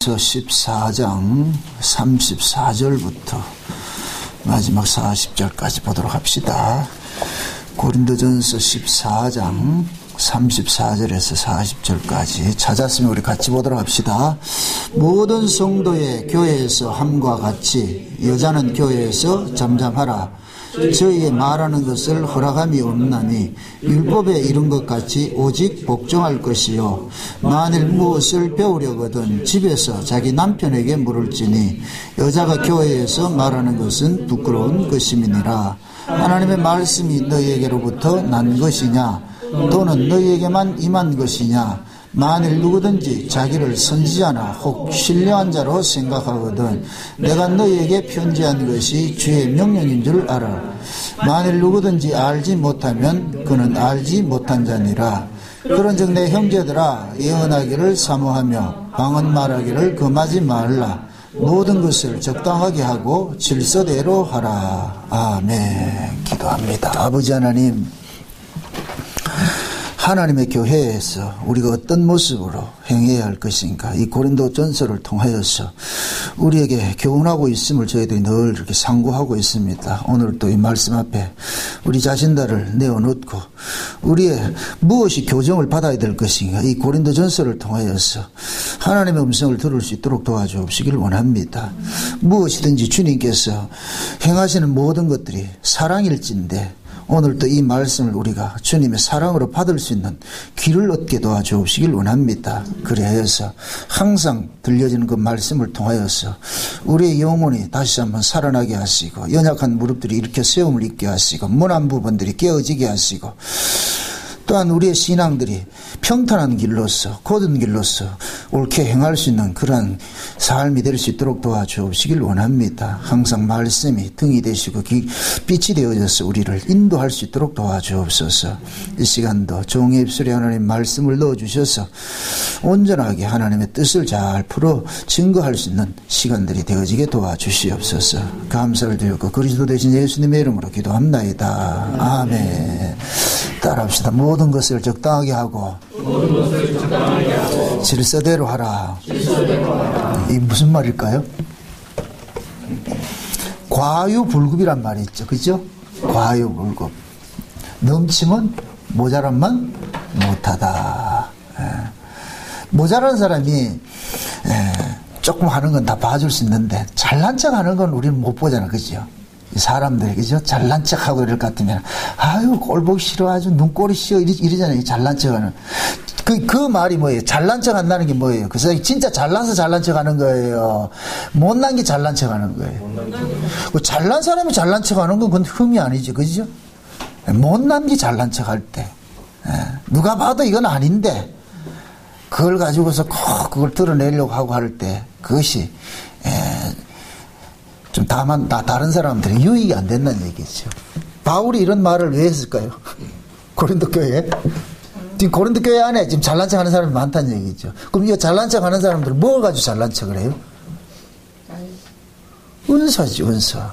고린도전서 14장 34절부터 마지막 40절까지 보도록 합시다. 고린도전서 14장 34절에서 40절까지 찾았으면 우리 같이 보도록 합시다. 모든 성도의 교회에서 함과 같이 여자는 교회에서 잠잠하라. 저희의 말하는 것을 허락함이 없나니 율법에 이른 것 같이 오직 복종할 것이요 만일 무엇을 배우려거든 집에서 자기 남편에게 물을지니 여자가 교회에서 말하는 것은 부끄러운 것임이니라. 하나님의 말씀이 너희에게로부터 난 것이냐 또는 너희에게만 임한 것이냐. 만일 누구든지 자기를 선지자나 혹 신령한 자로 생각하거든 내가 너희에게 편지한 것이 주의 명령인 줄 알아. 만일 누구든지 알지 못하면 그는 알지 못한 자니라. 그런즉 내 형제들아 예언하기를 사모하며 방언 말하기를 금하지 말라. 모든 것을 적당하게 하고 질서대로 하라. 아멘. 기도합니다. 아버지 하나님, 하나님의 교회에서 우리가 어떤 모습으로 행해야 할 것인가, 이 고린도 전서를 통하여서 우리에게 교훈하고 있음을 저희들이 늘 이렇게 상고하고 있습니다. 오늘 또 이 말씀 앞에 우리 자신들을 내어놓고 우리의 무엇이 교정을 받아야 될 것인가, 이 고린도 전서를 통하여서 하나님의 음성을 들을 수 있도록 도와주옵시기를 원합니다. 무엇이든지 주님께서 행하시는 모든 것들이 사랑일진데 오늘도 이 말씀을 우리가 주님의 사랑으로 받을 수 있는 귀를 얻게 도와주옵시길 원합니다. 그래서 항상 들려지는 그 말씀을 통하여서 우리의 영혼이 다시 한번 살아나게 하시고 연약한 무릎들이 일으켜 세움을 입게 하시고 문안 부분들이 깨어지게 하시고 또한 우리의 신앙들이 평탄한 길로서 곧은 길로서 옳게 행할 수 있는 그러한 삶이 될 수 있도록 도와주옵시길 원합니다. 항상 말씀이 등이 되시고 빛이 되어져서 우리를 인도할 수 있도록 도와주옵소서. 이 시간도 종의 입술에 하나님 말씀을 넣어주셔서 온전하게 하나님의 뜻을 잘 풀어 증거할 수 있는 시간들이 되어지게 도와주시옵소서. 감사를 드리고 그리스도 되신 예수님의 이름으로 기도합나이다. 아멘. 따라합시다. 모든 것을 적당하게 하고 질서대로 하라. 이 무슨 말일까요? 과유불급이란 말이 있죠. 그죠? 과유불급. 넘치면 모자란만 못하다. 모자란 사람이 조금 하는 건 다 봐줄 수 있는데 잘난 척 하는 건 우리는 못 보잖아. 그죠? 사람들이, 그죠? 잘난 척 하고 이럴 것 같으면, 아유, 꼴 보기 싫어. 아주 눈꼴이 싫어. 이러잖아요. 잘난 척 하는. 그 말이 뭐예요? 잘난 척 한다는 게 뭐예요? 그 사람이 진짜 잘나서 잘난 척 하는 거예요. 못난 게 잘난 척 하는 거예요. 잘난 사람이 잘난 척 하는 건 그건 흠이 아니죠. 그죠? 못난 게 잘난 척 할 때. 누가 봐도 이건 아닌데, 그걸 가지고서 꼭 그걸 드러내려고 하고 할 때, 그것이, 좀 다른 사람들이 유익이 안 된다는 얘기죠. 바울이 이런 말을 왜 했을까요? 고린도 교회. 지금 고린도 교회 안에 지금 잘난 척 하는 사람이 많다는 얘기죠. 그럼 이 잘난 척 하는 사람들은 뭘 가지고 잘난 척을 해요? 은사지, 은사.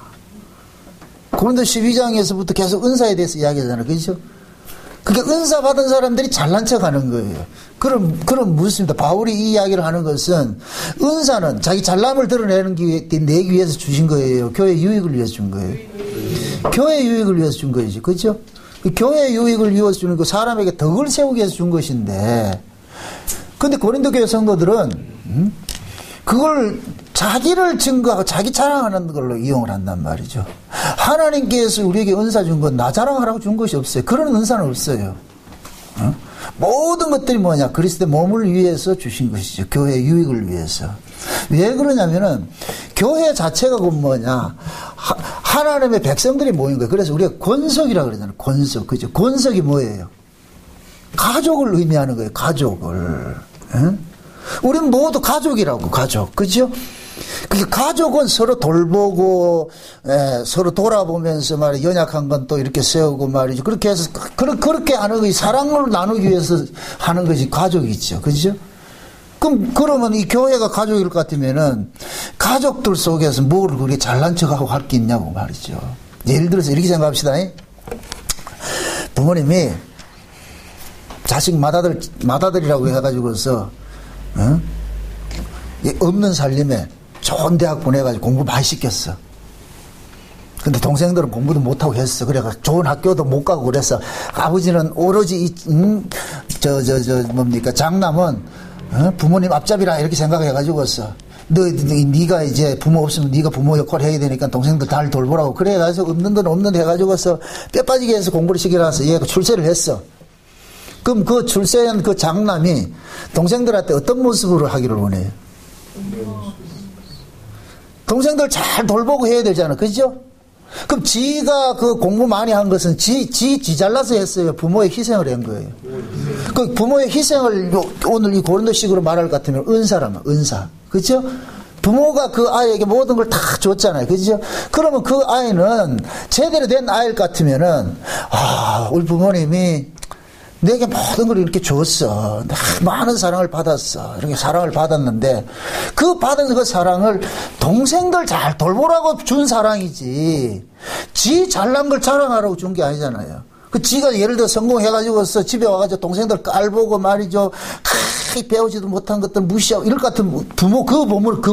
고린도 12장에서부터 계속 은사에 대해서 이야기하잖아요. 그렇죠? 그게 은사 받은 사람들이 잘난 척 하는 거예요. 그럼 무엇입니까? 바울이 이 이야기를 하는 것은 은사는 자기 잘남을 내기 위해서 주신 거예요. 교회 유익을 위해서 준 거예요. 교회 유익을 위해서 준 거죠. 그렇죠? 교회 유익을 위해서 주는 거 사람에게 덕을 세우기 위해서 준 것인데 근데 고린도 교회 성도들은 그걸 자기를 증거하고 자기 자랑하는 걸로 이용을 한단 말이죠. 하나님께서 우리에게 은사 준 건 나 자랑하라고 준 것이 없어요. 그런 은사는 없어요. 모든 것들이 뭐냐? 그리스도의 몸을 위해서 주신 것이죠. 교회 유익을 위해서. 왜 그러냐면은 교회 자체가 뭐냐? 하나님의 백성들이 모인 거예요. 그래서 우리가 권속이라고 그러잖아요. 권속. 그죠? 권속이 뭐예요? 가족을 의미하는 거예요. 가족을. 우리는 모두 가족이라고, 가족. 그죠? 그 가족은 서로 돌보고, 서로 돌아보면서 말이야, 연약한 건 또 이렇게 세우고 말이죠. 그렇게 해서, 그렇게 하는 것이 사랑을 나누기 위해서 하는 것이 가족이죠. 그죠? 그러면 이 교회가 가족일 것 같으면은, 가족들 속에서 뭘 그렇게 잘난 척하고 할 게 있냐고 말이죠. 예를 들어서 이렇게 생각합시다. 부모님이 자식 맏아들이라고 해가지고서, 없는 살림에 좋은 대학 보내가지고 공부 많이 시켰어. 근데 동생들은 공부도 못하고 했어. 그래가 좋은 학교도 못 가고 그랬어. 아버지는 오로지 뭡니까, 장남은, 부모님 앞잡이라 이렇게 생각해가지고서, 네가 이제 부모 없으면 네가 부모 역할을 해야 되니까 동생들 잘 돌보라고. 그래가지고 없는 돈 없는 데 해가지고서 뼈 빠지게 해서 공부를 시키라서 얘가 출세를 했어. 그럼 그 출세한 그 장남이 동생들한테 어떤 모습으로 하기를 원해요? 동생들 잘 돌보고 해야 되잖아. 그죠? 그럼 지가 그 공부 많이 한 것은 지 잘나서 했어요. 부모의 희생을 한 거예요. 그 부모의 희생을 오늘 이 고린도식으로 말할 것 같으면 은사라면 은사. 그죠? 부모가 그 아이에게 모든 걸 다 줬잖아요. 그죠? 그러면 그 아이는 제대로 된 아이일 같으면은, 우리 부모님이 내게 모든 걸 이렇게 줬어. 많은 사랑을 받았어. 이렇게 사랑을 받았는데, 그 받은 그 사랑을 동생들 잘 돌보라고 준 사랑이지, 지 잘난 걸 자랑하라고 준 게 아니잖아요. 그 지가 예를 들어 성공해가지고서 집에 와가지고 동생들 깔보고 말이죠. 배우지도 못한 것들 무시하고 이럴 것 같은 부모, 그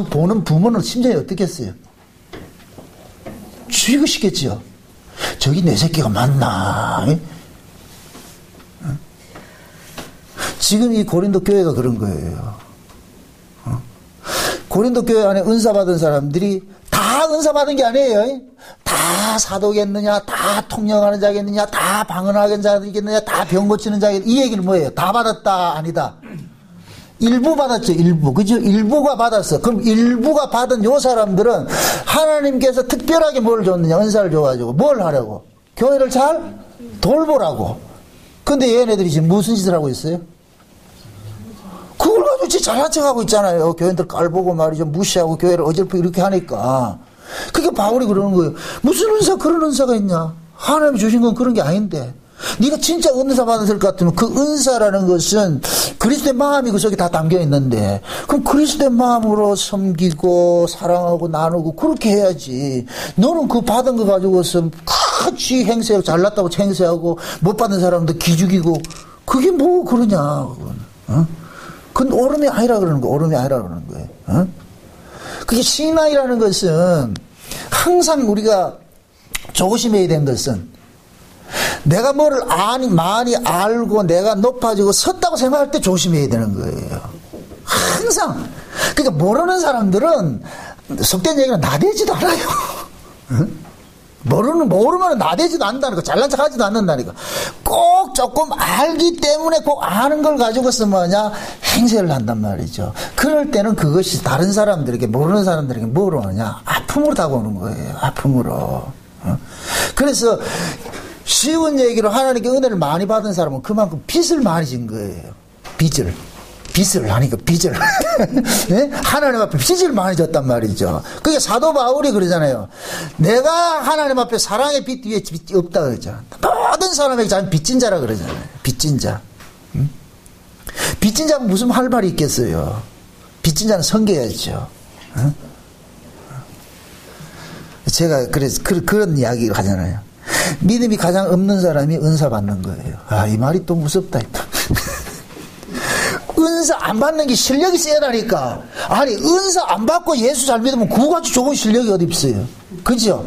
보는 부모는 심정이 어떻겠어요? 죽이시겠지요. 저기 내 새끼가 맞나? 지금 이 고린도 교회가 그런 거예요. 고린도 교회 안에 은사 받은 사람들이 다 은사 받은 게 아니에요. 다 사도겠느냐, 다 통역하는 자겠느냐, 다 방언하는 자겠느냐, 다 병 고치는 자겠느냐. 이 얘기는 뭐예요? 다 받았다, 아니다. 일부 받았죠, 일부. 그죠? 일부가 받았어. 그럼 일부가 받은 요 사람들은 하나님께서 특별하게 뭘 줬느냐, 은사를 줘가지고. 뭘 하려고? 교회를 잘 돌보라고. 근데 얘네들이 지금 무슨 짓을 하고 있어요? 그걸 가지고 진짜 잘난 척 하고 있잖아요. 교회들 깔보고 말이죠. 무시하고 교회를 어설프게 이렇게 하니까. 그게 바울이 그러는 거예요. 무슨 은사, 그런 은사가 있냐? 하나님이 주신 건 그런 게 아닌데. 네가 진짜 은사 받았을 것 같으면 그 은사라는 것은 그리스도의 마음이 그 속에 다 담겨 있는데, 그럼 그리스도의 마음으로 섬기고 사랑하고 나누고 그렇게 해야지. 너는 그 받은 거 가지고서 같이 행세하고 잘났다고 행세하고 못 받은 사람도 기죽이고, 그게 뭐 그러냐. 그건. 그건 옳음이 아니라 그러는 거예요. 옳음이 아니라 그러는 거예요. 그게 신앙이라는 것은 항상 우리가 조심해야 되는 것은, 내가 뭐를 많이 알고 내가 높아지고 섰다고 생각할 때 조심해야 되는 거예요. 항상. 그러니까 모르는 사람들은 속된 얘기는 나대지도 않아요. 모르면 나대지도 않는다니까. 잘난 척 하지도 않는다니까. 꼭 조금 알기 때문에 꼭 아는 걸 가지고서 뭐냐, 행세를 한단 말이죠. 그럴 때는 그것이 다른 사람들에게, 모르는 사람들에게 뭐로 하냐, 아픔으로 다가오는 거예요. 아픔으로. 그래서 쉬운 얘기로 하나님께 은혜를 많이 받은 사람은 그만큼 빚을 많이 진 거예요. 빚을 하니까 빚을. 네? 하나님 앞에 빚을 많이 졌단 말이죠. 그게 사도 바울이 그러잖아요. 내가 하나님 앞에 사랑의 빚 위에 빚이 없다 그러죠. 모든 사람에게 자기는 빚진 자라 그러잖아요. 빚진 자. 빚진 자가 무슨 할 말이 있겠어요. 빚진 자는 섬겨야죠. 제가 그래서 그런 이야기를 하잖아요. 믿음이 가장 없는 사람이 은사 받는 거예요. 이 말이 또 무섭다. 은사 안 받는 게 실력이 세다니까. 아니, 은사 안 받고 예수 잘 믿으면 그거같이 좋은 실력이 어디 있어요. 그죠?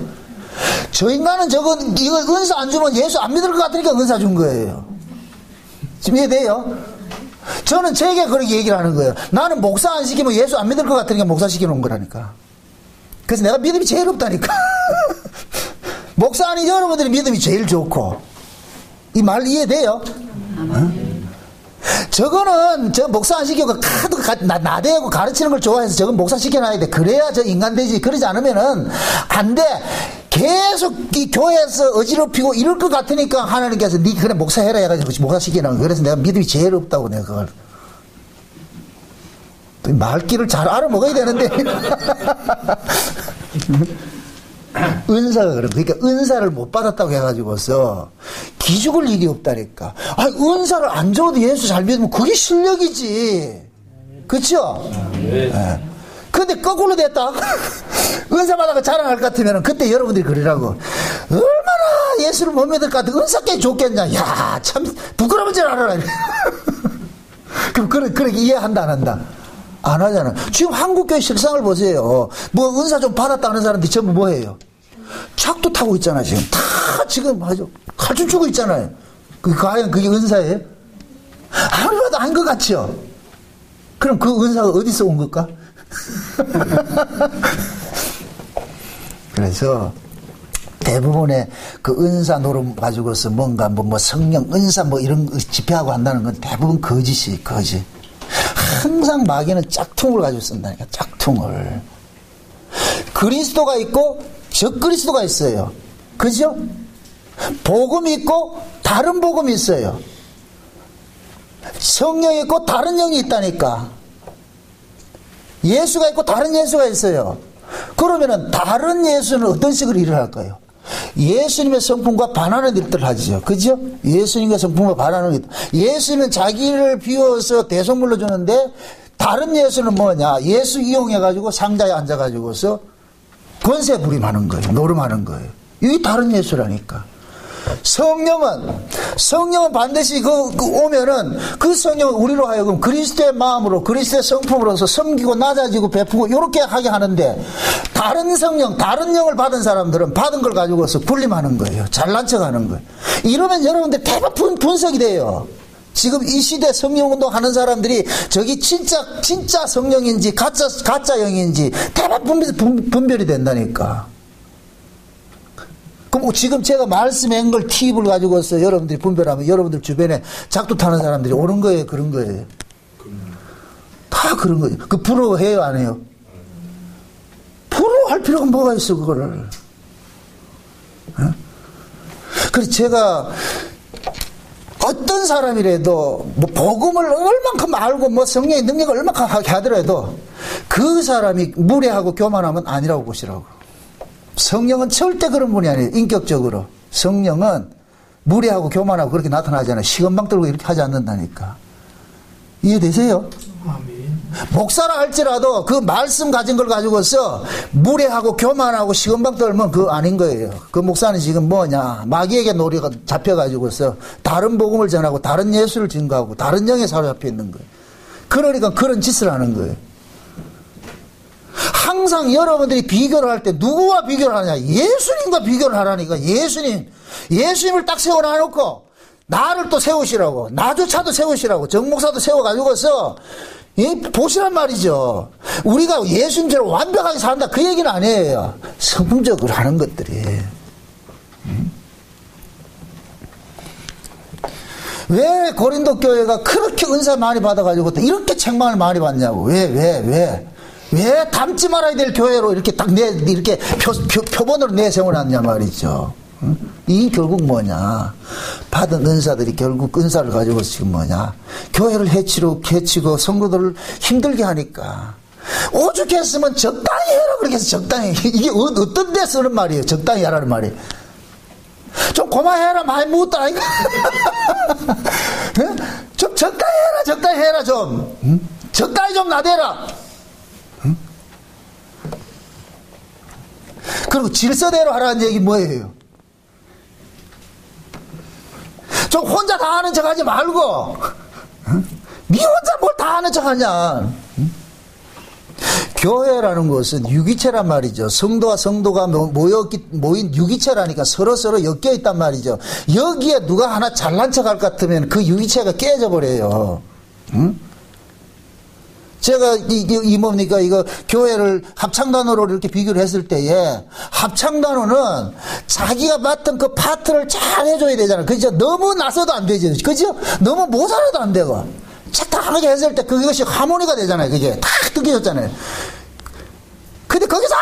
저 인간은 이거 은사 안 주면 예수 안 믿을 것 같으니까 은사 준 거예요. 지금 이해돼요? 저는 제게 그렇게 얘기를 하는 거예요. 나는 목사 안 시키면 예수 안 믿을 것 같으니까 목사 시켜놓은 거라니까. 그래서 내가 믿음이 제일 없다니까. 목사 아닌 여러분들이 믿음이 제일 좋고. 이 말 이해돼요? 저거는 저 목사 안 시키고 하도 나대고 가르치는 걸 좋아해서 저건 목사 시켜놔야 돼. 그래야 저 인간 되지. 그러지 않으면은 안 돼. 계속 이 교회에서 어지럽히고 이럴 것 같으니까 하나님께서 네 그래 목사 해라 해가지고 목사 시켜놔. 그래서 내가 믿음이 제일 없다고 내가 그걸. 또 말귀를 잘 알아먹어야 되는데. 은사가 그러니까 은사를 못 받았다고 해가지고서 기죽을 일이 없다니까. 은사를 안 줘도 예수 잘 믿으면 그게 실력이지. 그렇죠? 네. 근데 거꾸로 됐다. 은사 받아가 자랑할 것 같으면 그때 여러분들이 그러라고. 얼마나 예수를 못 믿을 것 같아. 은사께 좋겠냐. 야, 참 부끄러운 줄 알아라. 그럼 그렇게 이해한다 안 한다. 안 하잖아요. 지금 한국교회 실상을 보세요. 뭐 은사 좀 받았다는 사람들이 전부 뭐예요? 착도 타고 있잖아요. 지금 다 지금 아주 칼춤 추고 있잖아요. 과연 그게 은사예요? 아무리 봐도 아닌 것 같죠? 그럼 그 은사가 어디서 온 걸까? 그래서 대부분의 그 은사 노름 가지고서 뭔가 뭐 성령, 은사 뭐 이런 거 집회하고 한다는 건 대부분 거짓이, 거짓. 항상 마귀는 짝퉁을 가지고 쓴다니까, 짝퉁을. 그리스도가 있고 적그리스도가 있어요. 그죠? 복음이 있고 다른 복음이 있어요. 성령이 있고 다른 영이 있다니까. 예수가 있고 다른 예수가 있어요. 그러면은 다른 예수는 어떤 식으로 일을 할까요? 예수님의 성품과 반하는 일들을 하죠. 그죠? 예수님의 성품과 반하는 일. 예수님은 자기를 비워서 대속물로 주는데 다른 예수는 뭐냐? 예수 이용해가지고 상자에 앉아가지고서 권세 부림하는 거예요. 노름하는 거예요. 이게 다른 예수라니까. 성령은 반드시 오면은 그 성령은 우리로 하여금 그리스도의 마음으로 그리스도의 성품으로서 섬기고 낮아지고 베푸고 이렇게 하게 하는데 다른 성령, 다른 영을 받은 사람들은 받은 걸 가지고서 군림하는 거예요. 잘난 척 하는 거예요. 이러면 여러분들 대부분 분석이 돼요. 지금 이 시대 성령운동 하는 사람들이 저기 진짜 성령인지 가짜 영인지 대부분 분별이 된다니까. 그럼 지금 제가 말씀한 걸 팁을 가지고서 여러분들이 분별하면 여러분들 주변에 작두 타는 사람들이 오는 거예요, 그런 거예요? 다 그런 거예요. 그 부러워해요, 안 해요? 부러워할 필요가 뭐가 있어, 그거를. 어? 그래서 제가 어떤 사람이라도 뭐 복음을 얼만큼 알고 뭐 성령의 능력을 얼만큼 하더라도 그 사람이 무례하고 교만하면 아니라고 보시라고. 성령은 절대 그런 분이 아니에요. 인격적으로. 성령은 무례하고 교만하고 그렇게 나타나잖아요. 시건방 들고 이렇게 하지 않는다니까. 이해되세요? 아멘. 목사라 할지라도 그 말씀 가진 걸 가지고서 무례하고 교만하고 시건방 떨면 그거 아닌 거예요. 그 목사는 지금 뭐냐. 마귀에게 노리가 잡혀가지고서 다른 복음을 전하고 다른 예수를 증거하고 다른 영에 사로잡혀 있는 거예요. 그러니까 그런 짓을 하는 거예요. 항상 여러분들이 비교를 할 때 누구와 비교를 하냐? 예수님과 비교를 하라니까. 예수님을 딱 세워놔놓고 나를 또 세우시라고, 나조차도 세우시라고, 정목사도 세워가지고서 보시란 말이죠. 우리가 예수님처럼 완벽하게 산다 그 얘기는 아니에요. 성품적으로 하는 것들이. 왜 고린도 교회가 그렇게 은사 많이 받아가지고 이렇게 책망을 많이 받냐고. 왜 닮지 말아야 될 교회로 이렇게 딱 이렇게 표본으로 내세워놨냐 말이죠. 이 결국 뭐냐. 받은 은사들이 결국 은사를 가지고 지금 뭐냐. 교회를 해치고 성도들을 힘들게 하니까. 오죽했으면 적당히 해라. 그렇게 해서 적당히. 이게 어떤 데 쓰는 말이에요. 적당히 하라는 말이. 좀 고마해라. 많이 묻었다. 좀 적당히 해라. 좀. 적당히 좀 나대라. 그리고 질서대로 하라는 얘기 뭐예요? 좀 혼자 다 하는 척 하지 말고, 니 혼자 뭘 다 하는 척 하냐? 교회라는 것은 유기체란 말이죠. 성도와 성도가 모인 유기체라니까 서로 엮여 있단 말이죠. 여기에 누가 하나 잘난 척 할 것 같으면 그 유기체가 깨져버려요. 제가 뭡니까 이거 교회를 합창단으로 이렇게 비교를 했을 때에 합창단으로는 자기가 맡은 그 파트를 잘 해줘야 되잖아요. 그죠? 너무 나서도 안 되죠. 그죠? 너무 모자라도 안 되고 착탁하게 했을 때 그것이 하모니가 되잖아요. 그게 탁 느껴졌잖아요. 근데 거기서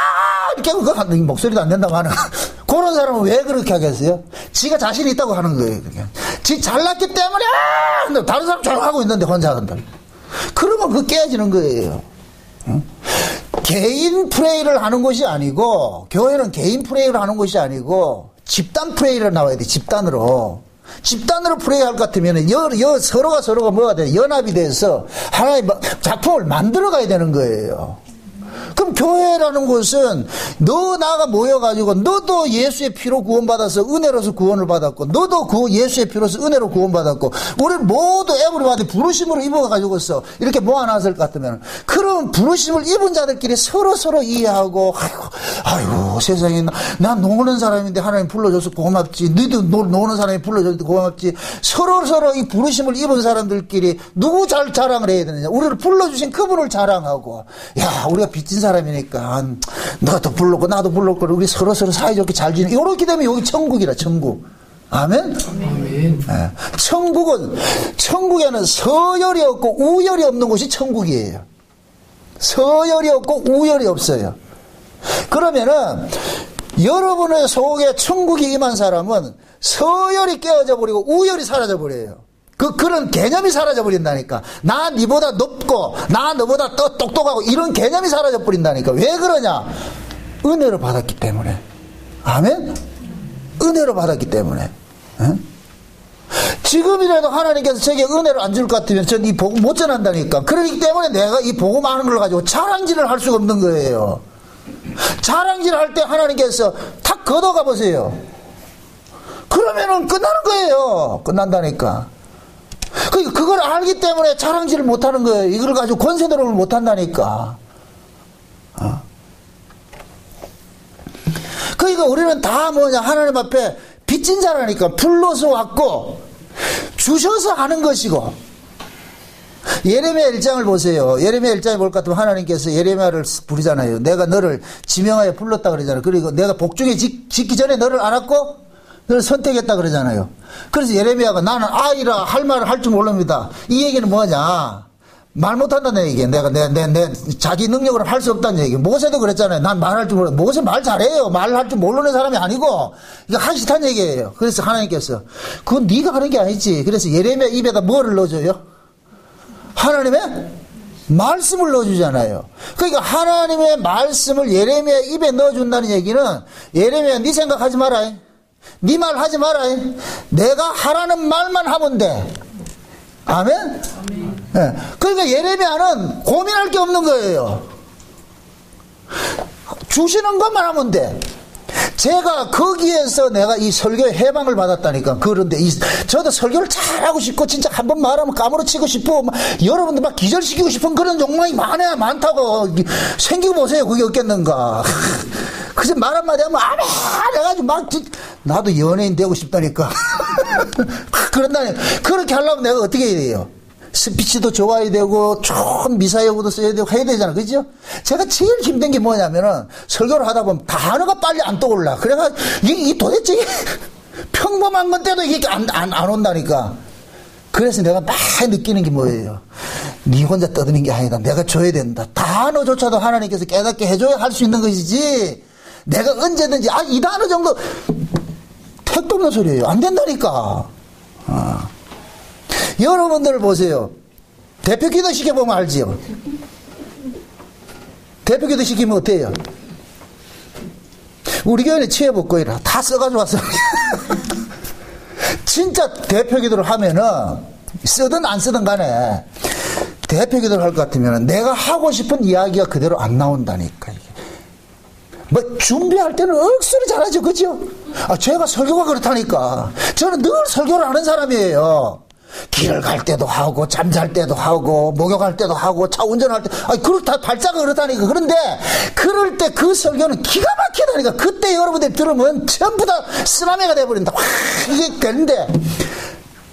이렇게 하고 목소리도 안 된다고 하는 그런 사람은 왜 그렇게 하겠어요? 지가 자신이 있다고 하는 거예요. 그게. 지 잘났기 때문에 근데 다른 사람 조용하고 있는데 혼자 한다. 그러면 그 깨지는 거예요. 개인 프레이를 하는 것이 아니고 교회는 개인 프레이를 하는 것이 아니고 집단 프레이를 나와야 돼. 집단으로 프레이할 것 같으면 서로가 뭐가 돼? 연합이 돼서 하나의 작품을 만들어 가야 되는 거예요. 그럼 교회라는 것은 너 나가 모여가지고 너도 예수의 피로 구원받아서 은혜로서 구원을 받았고 너도 그 예수의 피로서 은혜로 구원받았고 우리 모두 에브리바디 부르심으로 입어가지고서 이렇게 모아놨을 것 같으면 그런 부르심을 입은 자들끼리 서로 이해하고 아이고 세상에 난 노는 사람인데 하나님 불러줘서 고맙지 너도 노는 사람이 불러줘서 고맙지 서로 이 부르심을 입은 사람들끼리 누구 잘 자랑을 해야 되느냐 우리를 불러주신 그분을 자랑하고 야 우리가 빚진 사람이니까 너도 불렀고 나도 불렀고 우리 서로 사이좋게 잘 지내 이렇게 되면 여기 천국이라 천국 아멘? 아멘. 네. 천국에는 서열이 없고 우열이 없는 곳이 천국이에요. 서열이 없고 우열이 없어요. 그러면은 여러분의 속에 천국이 임한 사람은 서열이 깨어져 버리고 우열이 사라져 버려요. 그런 개념이 사라져 버린다니까. 나 니보다 높고 나 너보다 더 똑똑하고 이런 개념이 사라져 버린다니까. 왜 그러냐? 은혜를 받았기 때문에. 아멘? 은혜를 받았기 때문에. 에? 지금이라도 하나님께서 제게 은혜를 안 줄 것 같으면 전 이 복음 못 전한다니까. 그렇기 때문에 내가 이 복음 하는 걸 가지고 자랑질을 할 수가 없는 거예요. 자랑질 할 때 하나님께서 탁 걷어가 보세요. 그러면은 끝나는 거예요. 끝난다니까. 그걸 알기 때문에 자랑질을 못 하는 거예요. 이걸 가지고 권세 노릇을 못 한다니까. 그러니까 우리는 다 뭐냐, 하나님 앞에 빚진 자라니까. 불러서 왔고, 주셔서 하는 것이고. 예레미야 1장을 보세요. 예레미야 1장에 볼 것 같으면 하나님께서 예레미야를 부르잖아요. 내가 너를 지명하여 불렀다 그러잖아요. 그리고 내가 복중에 짓기 전에 너를 알았고, 너를 선택했다 그러잖아요. 그래서 예레미야가 나는 아이라 할 말을 할 줄 모릅니다. 이 얘기는 뭐냐? 말 못한다는 얘기예요. 내가 내 자기 능력으로 할 수 없다는 얘기예요. 모세도 그랬잖아요. 난 말할 줄 몰라. 모세 말 잘해요. 말할 줄 모르는 사람이 아니고 이거 하기 싫다는 얘기예요. 그래서 하나님께서 그건 네가 하는 게 아니지. 그래서 예레미야 입에다 뭐를 넣어줘요? 하나님의 말씀을 넣어주잖아요. 그러니까 하나님의 말씀을 예레미야 입에 넣어준다는 얘기는 예레미야 네 생각하지 마라. 네 말 하지 마라. 내가 하라는 말만 하면 돼. 아멘? 네. 그러니까 예레미야는 고민할 게 없는 거예요. 주시는 것만 하면 돼. 제가 거기에서 내가 이 설교의 해방을 받았다니까. 그런데 저도 설교를 잘하고 싶고 진짜 한번 말하면 까무러치고 싶고 여러분들 막 기절시키고 싶은 그런 욕망이 많다고 생기고 보세요. 그게 없겠는가. 그래서 말 한마디 하면 아메 해가지고 막 나도 연예인 되고 싶다니까. 그런다니 그렇게 하려면 내가 어떻게 해야 돼요? 스피치도 좋아야 되고 좋은 미사여구도 써야 되고 해야 되잖아. 그죠? 제가 제일 힘든 게 뭐냐면은 설교를 하다 보면 단어가 빨리 안 떠올라. 그래가 이게 도대체 평범한 건데도 이게 안 온다니까. 그래서 내가 많이 느끼는 게 뭐예요? 네 혼자 떠드는 게 아니다. 내가 줘야 된다. 단어조차도 하나님께서 깨닫게 해줘야 할 수 있는 것이지. 내가 언제든지 이 단어 정도 택도 없는 소리예요. 안 된다니까. 여러분들 보세요. 대표 기도 시켜보면 알지요. 대표 기도 시키면 어때요? 우리 교회는 취해복고이라 다 써가지고 왔어요. 진짜 대표 기도를 하면은 쓰든 안 쓰든 간에 대표 기도를 할 것 같으면 내가 하고 싶은 이야기가 그대로 안 나온다니까. 이게. 뭐 준비할 때는 억수로 잘하죠. 그죠? 제가 설교가 그렇다니까. 저는 늘 설교를 하는 사람이에요. 길을 갈 때도 하고 잠잘 때도 하고 목욕할 때도 하고 차 운전할 때 그렇다 발자가 그렇다니까. 그런데 그럴 때 그 설교는 기가 막히다니까. 그때 여러분들 들으면 전부 다 쓰나미가 돼버린다. 와 이게 되는데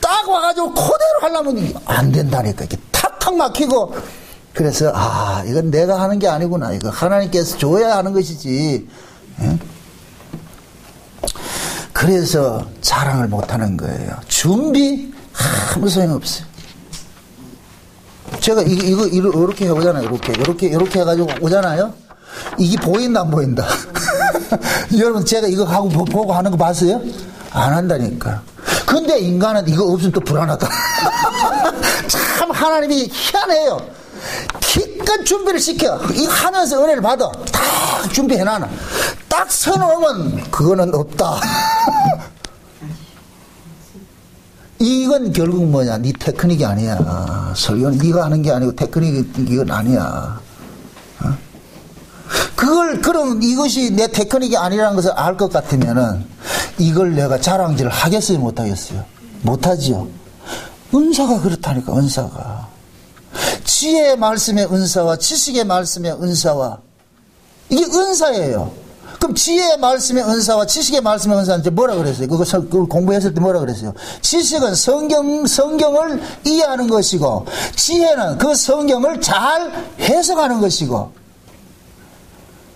딱 와가지고 그대로 하려면 안 된다니까. 이게 탁탁 막히고. 그래서 이건 내가 하는 게 아니구나. 이거 하나님께서 줘야 하는 것이지. 예? 그래서 자랑을 못하는 거예요. 준비 아무 소용없어요. 제가 이거 이렇게 해보잖아요. 이렇게 해가지고 오잖아요. 이게 보인다 안 보인다? 여러분 제가 이거 하고 보고 하는 거 봤어요? 안 한다니까. 근데 인간은 이거 없으면 또 불안하다. 참 하나님이 희한해요. 기껏 준비를 시켜. 이거 하면서 은혜를 받아. 다 준비해놔. 딱 서놓으면 그거는 없다. 이건 결국 뭐냐? 네 테크닉이 아니야. 설교는 네가 하는 게 아니고 테크닉이 이건 아니야. 그럼 이것이 내 테크닉이 아니라는 것을 알 것 같으면은 이걸 내가 자랑질을 하겠어요, 못하겠어요? 못하지요. 은사가 그렇다니까, 은사가. 지혜의 말씀의 은사와 지식의 말씀의 은사와 이게 은사예요. 그럼 지혜의 말씀의 은사와 지식의 말씀의 은사는 이제 뭐라 그랬어요? 그걸 공부했을 때 뭐라 그랬어요? 지식은 성경을 이해하는 것이고, 지혜는 그 성경을 잘 해석하는 것이고.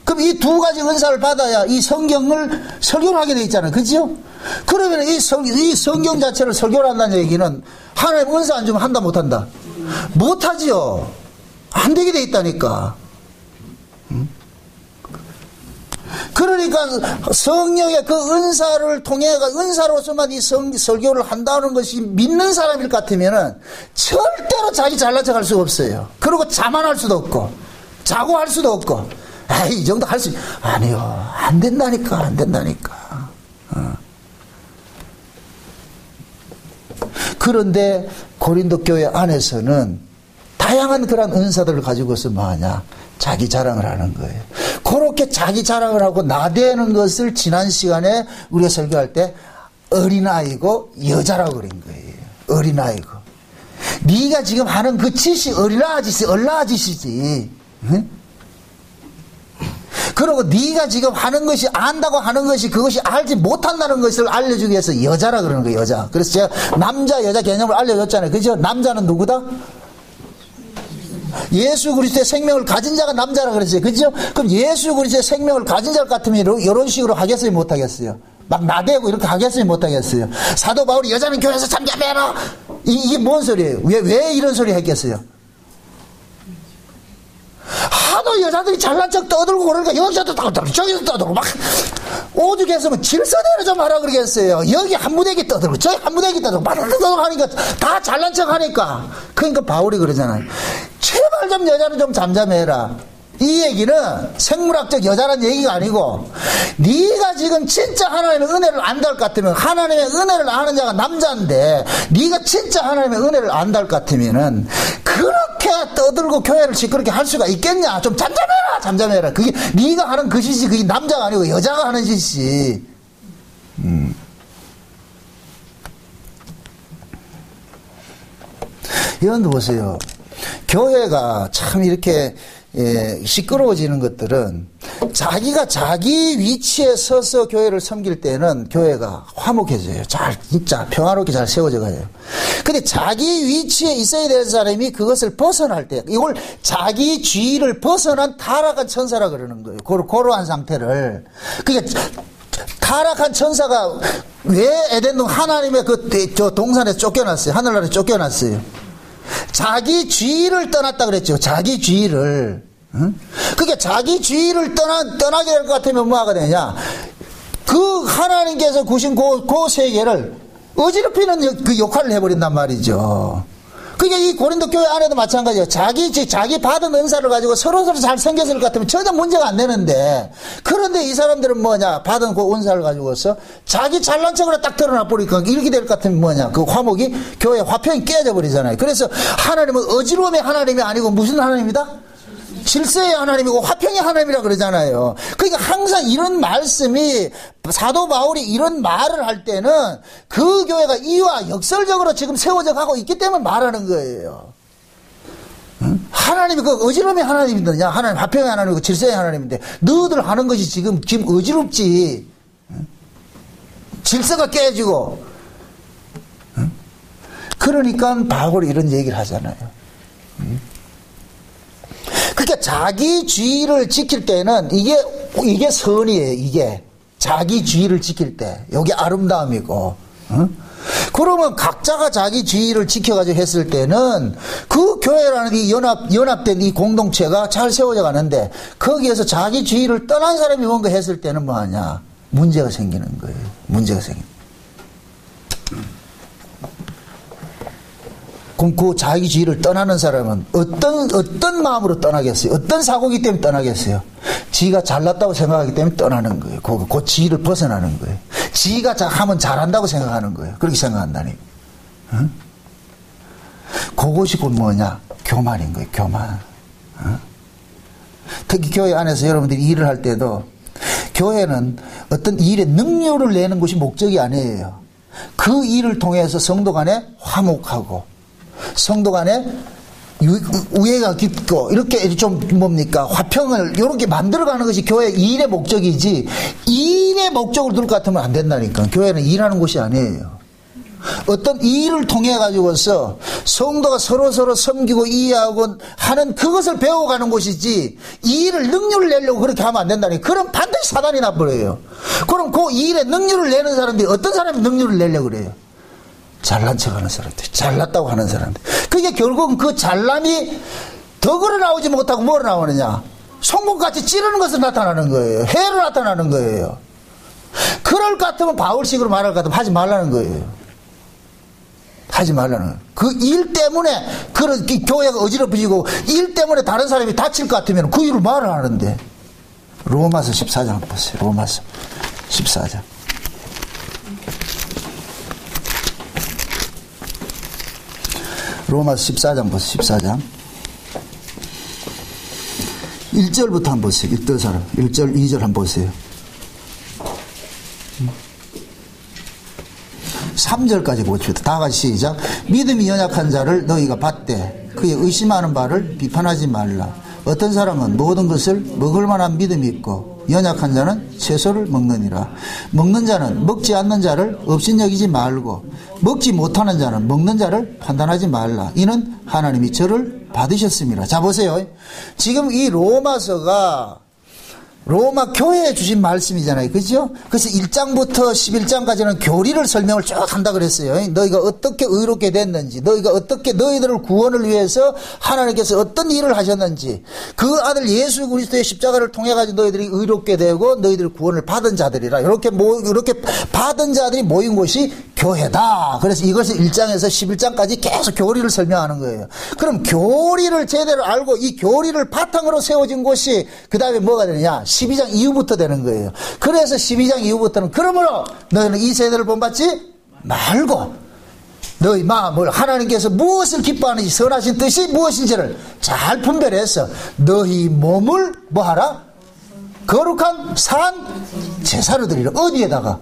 그럼 이 두 가지 은사를 받아야 이 성경을 설교를 하게 돼 있잖아요. 그죠? 그러면 이 성경 자체를 설교를 한다는 얘기는 하나님 은사 안 주면 한다, 못한다? 못하지요. 안 되게 돼 있다니까. 그러니까 성령의 그 은사를 통해 은사로서만 이 설교를 한다는 것이 믿는 사람일 것 같으면은 절대로 자기 잘난 척 할 수가 없어요. 그리고 자만할 수도 없고 자고 할 수도 없고, 이 정도 할 수, 아니요, 안 된다니까, 안 된다니까. 그런데 고린도 교회 안에서는 다양한 그런 은사들을 가지고서 뭐하냐, 자기 자랑을 하는 거예요. 그렇게 자기 자랑을 하고 나대는 것을 지난 시간에 우리가 설교할 때 어린아이고 여자라고 그린 거예요. 어린아이고. 네가 지금 하는 그 짓이 얼라짓이지. 응? 그리고 네가 지금 하는 것이, 안다고 하는 것이 그것이 알지 못한다는 것을 알려주기 위해서 여자라 그러는 거예요, 여자. 그래서 제가 남자 여자 개념을 알려줬잖아요. 그죠? 남자는 누구다? 예수 그리스도의 생명을 가진 자가 남자라 그랬어요. 그죠? 그럼 예수 그리스도의 생명을 가진 자 같으면 이런 식으로 하겠어요, 못하겠어요? 막 나대고 이렇게 하겠어요, 못하겠어요? 사도 바울이 여자는 교회에서 잠잠해라, 이게 뭔 소리예요? 왜 이런 소리 했겠어요? 하도 여자들이 잘난 척 떠들고 그러니까 여기서도 떠들고 저기서 떠들고 막 오죽했으면 질서대로 좀 하라 그러겠어요. 여기 한 무대기 떠들고 저기 한 무대기 떠들고 막 하니까 다 잘난 척 하니까. 그러니까 바울이 그러잖아요. 제발 좀 여자는 좀 잠잠해라. 이 얘기는 생물학적 여자라는 얘기가 아니고, 네가 지금 진짜 하나님의 은혜를 안다 할 것 같으면, 하나님의 은혜를 아는 자가 남자인데 네가 진짜 하나님의 은혜를 안다 할 것 같으면은 그렇게 떠들고 교회를 시끄럽게 할 수가 있겠냐? 좀 잠잠해라, 잠잠해라. 그게 네가 하는 그 짓이 그게 남자가 아니고 여자가 하는 짓이. 여러분 보세요. 교회가 참 이렇게 시끄러워지는 것들은 자기가 자기 위치에 서서 교회를 섬길 때는 교회가 화목해져요. 진짜 평화롭게 잘 세워져 가요. 근데 자기 위치에 있어야 되는 사람이 그것을 벗어날 때, 이걸 자기 주의를 벗어난 타락한 천사라 그러는 거예요. 그러한 상태를. 그러니까 타락한 천사가 왜 에덴동 하나님의 저 동산에서 쫓겨났어요? 하늘나라에 쫓겨났어요. 자기 주의를 떠났다 그랬죠. 자기 주의를. 그게 자기 주의를 떠나게 될 것 같으면 뭐 하게 되냐? 그 하나님께서 구신 그 세계를 어지럽히는 그 역할을 해버린단 말이죠. 그게 이 고린도 교회 안에도 마찬가지예요. 자기 받은 은사를 가지고 서로서로 잘 생겼을 것 같으면 전혀 문제가 안 되는데, 그런데 이 사람들은 뭐냐, 받은 그 은사를 가지고서 자기 잘난 척으로 딱 드러나 버리니까 이렇게 될 것 같으면 뭐냐, 그 화목이, 교회 화평이 깨져 버리잖아요. 그래서 하나님은 어지러움의 하나님이 아니고 무슨 하나님이다? 질서의 하나님이고 화평의 하나님이라 그러잖아요. 그러니까 항상 이런 말씀이, 사도 바울이 이런 말을 할 때는 그 교회가 이와 역설적으로 지금 세워져 가고 있기 때문에 말하는 거예요. 하나님이 그 어지러움의 하나님이냐, 하나님 화평의 하나님이고 질서의 하나님인데 너희들 하는 것이 지금 어지럽지. 질서가 깨지고. 그러니까 바울이 이런 얘기를 하잖아요. 그러니까 자기 주의를 지킬 때는 이게 선이에요. 이게 자기 주의를 지킬 때 이게 아름다움이고, 그러면 각자가 자기 주의를 지켜가지고 했을 때는 그 교회라는 이 연합된 이 공동체가 잘 세워져 가는데, 거기에서 자기 주의를 떠난 사람이 뭔가 했을 때는 뭐하냐, 문제가 생기는 거예요. 문제가 생깁니다. 그럼 그 자기주의를 떠나는 사람은 어떤 마음으로 떠나겠어요? 어떤 사고기 때문에 떠나겠어요? 지가 잘났다고 생각하기 때문에 떠나는 거예요. 그 지위를 벗어나는 거예요. 지가 하면 잘한다고 생각하는 거예요. 그렇게 생각한다니. 응? 그것이 곧 뭐냐? 교만인 거예요. 교만. 응? 특히 교회 안에서 여러분들이 일을 할 때도 교회는 어떤 일의 능률을 내는 것이 목적이 아니에요. 그 일을 통해서 성도 간에 화목하고 성도 간에 우애가 깊고 이렇게 좀 뭡니까 화평을 이렇게 만들어가는 것이 교회 일의 목적이지 일의 목적으로 둘 것 같으면 안 된다니까. 교회는 일하는 곳이 아니에요. 어떤 일을 통해 가지고서 성도가 서로 섬기고 이해하고 하는 그것을 배워가는 곳이지 이 일을 능률을 내려고 그렇게 하면 안 된다니. 그럼 반드시 사단이 나버려요. 그럼 그 일에 능률을 내는 사람들이 어떤 사람이 능률을 내려고 그래요? 잘난 척하는 사람들, 잘났다고 하는 사람들. 그게 결국은 그 잘남이 덕으로 나오지 못하고 뭐로 나오느냐? 송곳같이 찌르는 것으로 나타나는 거예요. 해로 나타나는 거예요. 그럴 것 같으면 바울식으로 말할 것 같으면 하지 말라는 거예요. 하지 말라는 그 일 때문에 그런 교회가 어지럽혀지고 일 때문에 다른 사람이 다칠 것 같으면 그 일을 말을 하는데. 로마서 14장 한번 보세요. 로마서 14장. 로마서 14장 보세요. 14장 1절부터 한번 보세요. 읽던 사람 1절 2절 한번 보세요. 3절까지 보십시다. 다 같이 시작. 믿음이 연약한 자를 너희가 받되 그의 의심하는 바를 비판하지 말라. 어떤 사람은 모든 것을 먹을 만한 믿음이 있고 연약한 자는 채소를 먹느니라. 먹는 자는 먹지 않는 자를 업신여기지 말고 먹지 못하는 자는 먹는 자를 판단하지 말라. 이는 하나님이 저를 받으셨습니다. 자 보세요. 지금 이 로마서가 로마 교회에 주신 말씀이잖아요. 그죠? 그래서 1장부터 11장까지는 교리를 설명을 쭉 한다 그랬어요. 너희가 어떻게 의롭게 됐는지, 너희가 어떻게 너희들을 구원을 위해서 하나님께서 어떤 일을 하셨는지, 그 아들 예수 그리스도의 십자가를 통해 가지고 너희들이 의롭게 되고 너희들이 구원을 받은 자들이라. 이렇게 받은 자들이 모인 곳이 교회다. 그래서 이것을 1장에서 11장까지 계속 교리를 설명하는 거예요. 그럼 교리를 제대로 알고 이 교리를 바탕으로 세워진 곳이 그 다음에 뭐가 되느냐? 12장 이후부터 되는 거예요. 그래서 12장 이후부터는 그러므로 너희는 이 세대를 본받지 말고 너희 마음을 하나님께서 무엇을 기뻐하는지 선하신 뜻이 무엇인지를 잘 분별해서 너희 몸을 뭐하라? 거룩한 산 제사로 드리라. 어디에다가?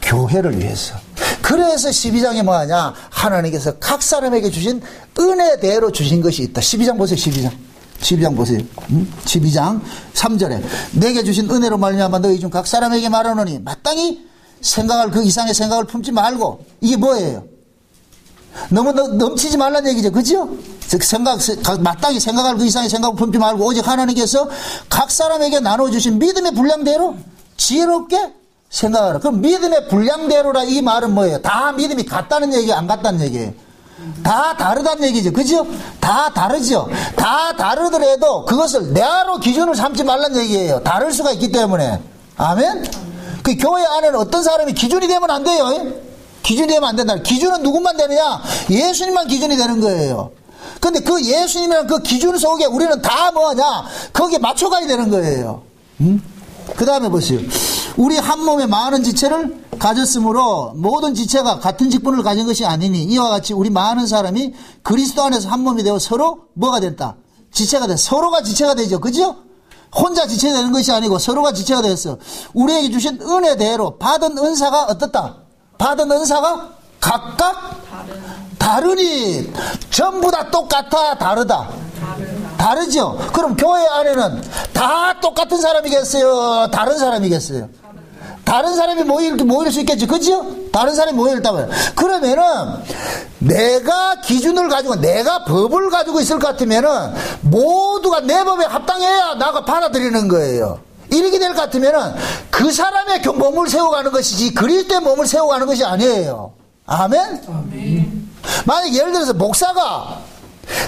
교회를 위해서. 그래서 12장에 뭐하냐? 하나님께서 각 사람에게 주신 은혜대로 주신 것이 있다. 12장 보세요. 12장 보세요. 12장 3절에 내게 주신 은혜로 말미암아 너희 중 각 사람에게 말하노니 마땅히 생각할 그 이상의 생각을 품지 말고. 이게 뭐예요? 너무 넘치지 말란 얘기죠. 그죠? 마땅히 생각할 그 이상의 생각을 품지 말고 오직 하나님께서 각 사람에게 나눠주신 믿음의 분량대로 지혜롭게 생각하라. 그럼 믿음의 분량대로라 이 말은 뭐예요? 다 믿음이 같다는 얘기예요? 안 같다는 얘기예요? 다 다르다는 얘기죠. 그죠? 다 다르죠. 다 다르더라도 그것을 내로 기준을 삼지 말란 얘기예요. 다를 수가 있기 때문에. 아멘? 그 교회 안에는 어떤 사람이 기준이 되면 안 돼요. 기준이 되면 안 된다. 기준은 누구만 되느냐? 예수님만 기준이 되는 거예요. 근데 그 예수님이란 그 기준 속에 우리는 다 뭐하냐? 거기에 맞춰가야 되는 거예요. 그 다음에 보세요. 우리 한 몸에 많은 지체를 가졌으므로 모든 지체가 같은 직분을 가진 것이 아니니 이와 같이 우리 많은 사람이 그리스도 안에서 한 몸이 되어 서로 뭐가 됐다? 지체가 됐다. 서로가 지체가 되죠. 그죠? 혼자 지체되는 것이 아니고 서로가 지체가 됐어. 우리에게 주신 은혜대로 받은 은사가 어떻다? 받은 은사가 각각 다르니 전부 다 똑같아? 다르다? 다르죠. 그럼 교회 안에는 다 똑같은 사람이겠어요? 다른 사람이겠어요? 다른 사람이 모일 수 있겠죠. 그죠? 다른 사람이 모일다면. 그러면은 내가 기준을 가지고 내가 법을 가지고 있을 것 같으면은 모두가 내 법에 합당해야 나가 받아들이는 거예요. 이렇게 될 것 같으면은 그 사람의 몸을 세워가는 것이지 그리스도의 몸을 세워가는 것이 아니에요. 아멘? 아멘. 만약 예를 들어서 목사가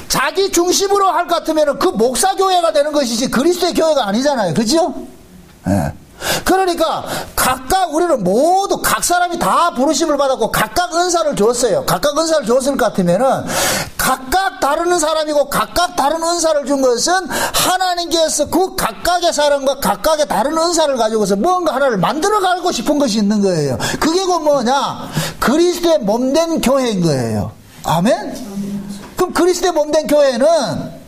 자기 중심으로 할 것 같으면 그 목사 교회가 되는 것이지 그리스도의 교회가 아니잖아요. 그죠? 네. 그러니까 각각 우리는 모두 각 사람이 다 부르심을 받았고 각각 은사를 줬어요. 각각 은사를 줬을 것 같으면은 각각 다른 사람이고 각각 다른 은사를 준 것은 하나님께서 그 각각의 사람과 각각의 다른 은사를 가지고서 뭔가 하나를 만들어 가고 싶은 것이 있는 거예요. 그게 그 뭐냐? 그리스도의 몸된 교회인 거예요. 아멘? 그럼 그리스도의 몸된 교회는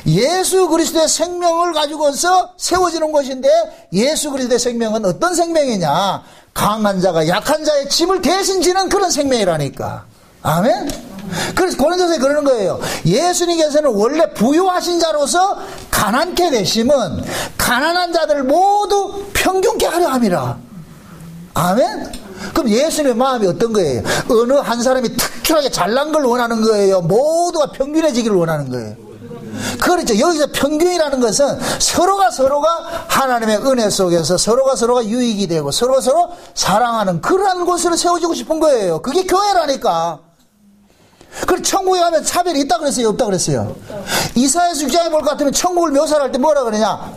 예수 그리스도의 생명을 가지고서 세워지는 것인데, 예수 그리스도의 생명은 어떤 생명이냐? 강한 자가 약한 자의 짐을 대신 지는 그런 생명이라니까. 아멘? 그래서 고린도서에 그러는 거예요. 예수님께서는 원래 부유하신 자로서 가난케 되심은 가난한 자들을 모두 평균케 하려 함이라. 아멘? 그럼 예수님의 마음이 어떤 거예요? 어느 한 사람이 특별하게 잘난 걸 원하는 거예요? 모두가 평균해지기를 원하는 거예요. 그렇죠. 여기서 평균이라는 것은 서로가 하나님의 은혜 속에서 서로가 유익이 되고 서로 사랑하는 그러한 곳으로 세워지고 싶은 거예요. 그게 교회라니까. 그럼 천국에 가면 차별이 있다 그랬어요? 없다 그랬어요? 이사야서 6장에 볼 것 같으면 천국을 묘사를 할 때 뭐라 그러냐?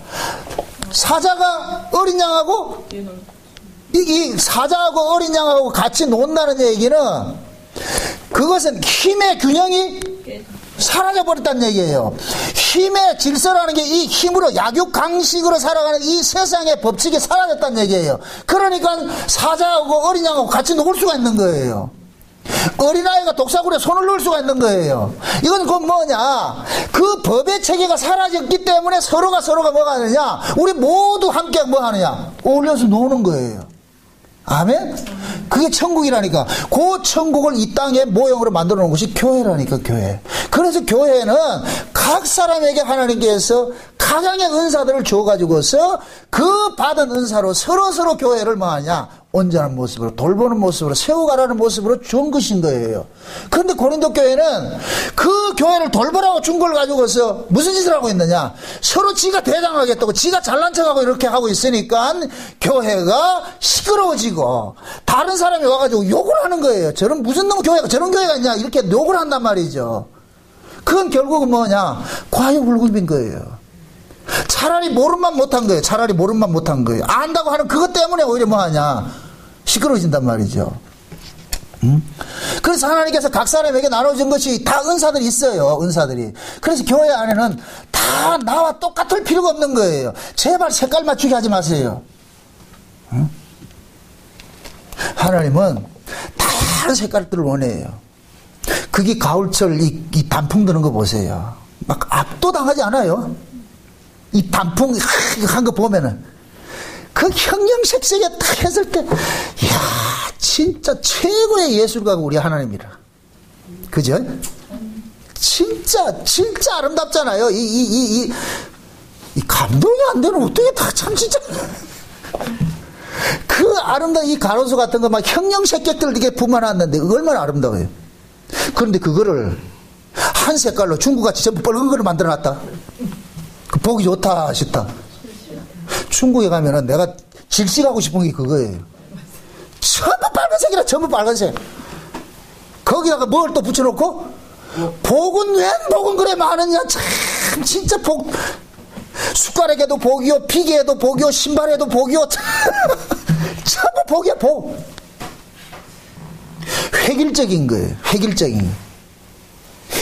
사자가 어린 양하고 이 사자하고 어린 양하고 같이 논다는 얘기는 그것은 힘의 균형이 사라져버렸다는 얘기예요. 힘의 질서라는 게 이 힘으로 약육강식으로 살아가는 이 세상의 법칙이 사라졌다는 얘기예요. 그러니까 사자하고 어린 양하고 같이 놀 수가 있는 거예요. 어린아이가 독사굴에 손을 넣을 수가 있는 거예요. 이건 그 뭐냐? 그 법의 체계가 사라졌기 때문에 서로가 뭐가 하느냐? 우리 모두 함께 뭐 하느냐? 어울려서 노는 거예요. 아멘? 그게 천국이라니까. 그 천국을 이 땅의 모형으로 만들어 놓은 것이 교회라니까, 교회. 그래서 교회는 각 사람에게 하나님께서 각양의 은사들을 줘가지고서 그 받은 은사로 서로 교회를 뭐 하냐? 온전한 모습으로, 돌보는 모습으로, 세워가라는 모습으로 준 것인 거예요. 그런데 고린도 교회는 그 교회를 돌보라고 준 걸 가지고서 무슨 짓을 하고 있느냐? 서로 지가 대장하겠다고, 지가 잘난 척하고 이렇게 하고 있으니까 교회가 시끄러워지고 다른 사람이 와가지고 욕을 하는 거예요. 저런 무슨 놈 교회가 저런 교회가 있냐? 이렇게 욕을 한단 말이죠. 그건 결국은 뭐냐? 과유불급인 거예요. 차라리 모른만 못한 거예요. 안다고 하는 그것 때문에 오히려 뭐하냐? 시끄러워진단 말이죠. 그래서 하나님께서 각 사람에게 나눠준 것이 다 은사들이 있어요. 은사들이. 그래서 교회 안에는 다 나와 똑같을 필요가 없는 거예요. 제발 색깔 맞추게 하지 마세요. 하나님은 다른 색깔들을 원해요. 그게 가을철 이 단풍 드는 거 보세요. 막 압도당하지 않아요? 이 단풍 한 거 보면은 그 형형색색에 딱 했을 때, 이야, 진짜 최고의 예술가가 우리 하나님이라. 그죠? 진짜 아름답잖아요. 이 감동이 안 되는 어떻게 다 참 진짜. 그 아름다운 이 가로수 같은 거 막 형형색색들 이렇게 품어놨는데, 얼마나 아름다워요. 그런데 그거를 한 색깔로 중국같이 전부 뻘건 거를 만들어 놨다. 보기 좋다 싶다. 중국에 가면은 내가 질식하고 싶은 게 그거예요. 전부 빨간색이라, 전부 빨간색. 거기다가 뭘 또 붙여놓고, 복은 웬 복은 그래 많으냐. 참, 진짜 복. 숟가락에도 복이요, 피기에도 복이요, 신발에도 복이요. 전부 복이야, 복. 획일적인 거예요. 획일적인.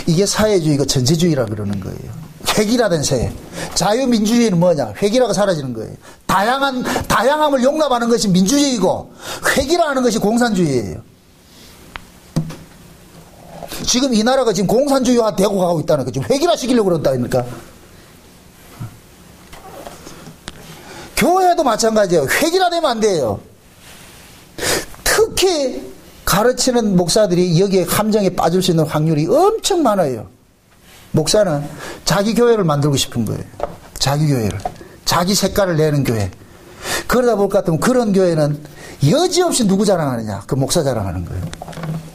이게 사회주의가 전체주의라 그러는 거예요. 획일화된 사회. 자유민주주의는 뭐냐? 획일화가 사라지는 거예요. 다양함을 용납하는 것이 민주주의고, 획일화하는 것이 공산주의예요. 지금 이 나라가 지금 공산주의화 되고 가고 있다는 거죠. 획일화 시키려고 그런다니까. 교회도 마찬가지예요. 획일화되면 안 돼요. 특히 가르치는 목사들이 여기에 함정에 빠질 수 있는 확률이 엄청 많아요. 목사는 자기 교회를 만들고 싶은 거예요. 자기 교회를. 자기 색깔을 내는 교회. 그러다 볼 것 같으면 그런 교회는 여지없이 누구 자랑하느냐? 그 목사 자랑하는 거예요.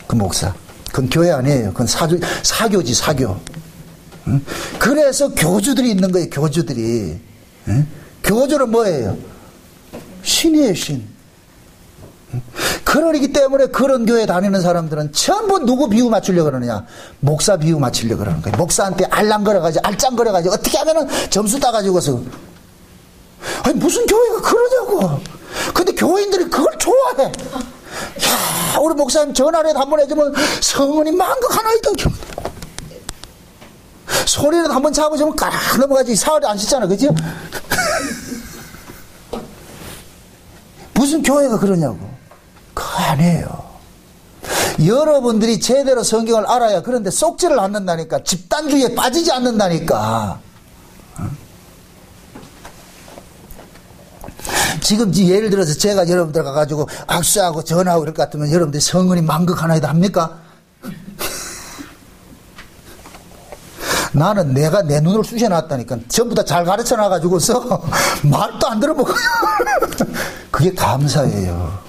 그 목사. 그건 교회 아니에요. 그건 사교지, 사교. 응? 그래서 교주들이 있는 거예요. 교주들이. 응? 교주는 뭐예요? 신이에요, 신. 그러기 때문에 그런 교회 다니는 사람들은 전부 누구 비유 맞추려고 그러느냐? 목사 비유 맞추려고 그러는 거예요. 목사한테 알랑거려가지고, 알짱거려가지고, 어떻게 하면은 점수 따가지고서. 아니, 무슨 교회가 그러냐고. 근데 교인들이 그걸 좋아해. 야, 우리 목사님 전화라도 한번 해주면 성은이 만극하나이다. 소리라도 한번 잡아주면 까락 넘어가지. 사흘이 안 씻잖아. 그죠? 무슨 교회가 그러냐고. 그거 아니에요. 여러분들이 제대로 성경을 알아야 그런데 속지를 않는다니까. 집단주의에 빠지지 않는다니까. 지금 예를 들어서 제가 여러분들 가가지고 악수하고 전화하고 이럴 것 같으면 여러분들이 성은이 만극 하나에도 합니까? 나는 내가 내 눈을 쑤셔놨다니까. 전부 다 잘 가르쳐 놔가지고서 말도 안 들어보고요. 그게 감사예요.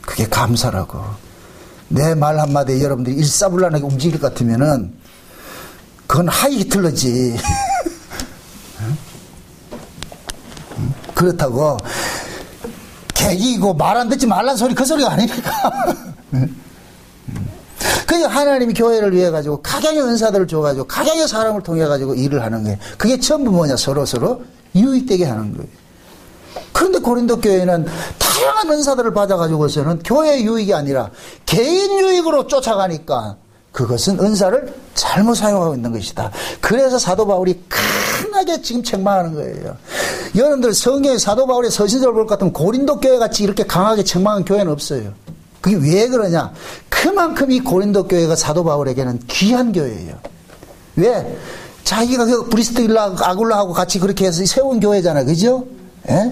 그게 감사라고. 내 말 한마디에 여러분들이 일사불란하게 움직일 것 같으면은 그건 하이 히틀러지. 그렇다고 개기고 말 안 듣지 말란 소리 그 소리가 아니니까. 그게 하나님이 교회를 위해 가지고 각양의 은사들을 줘가지고 각양의 사람을 통해 가지고 일을 하는 거예요. 그게 전부 뭐냐? 서로 유익되게 하는 거예요. 그런데 고린도 교회는 다양한 은사들을 받아가지고서는 교회의 유익이 아니라 개인 유익으로 쫓아가니까 그것은 은사를 잘못 사용하고 있는 것이다. 그래서 사도 바울이 강하게 지금 책망하는 거예요. 여러분들 성경에 사도 바울의 서신서를 볼 것 같으면 고린도 교회 같이 이렇게 강하게 책망한 교회는 없어요. 그게 왜 그러냐? 그만큼 이 고린도 교회가 사도 바울에게는 귀한 교회예요. 왜? 자기가 그 브리스길라 아굴라하고 같이 그렇게 해서 세운 교회잖아. 그죠? 예?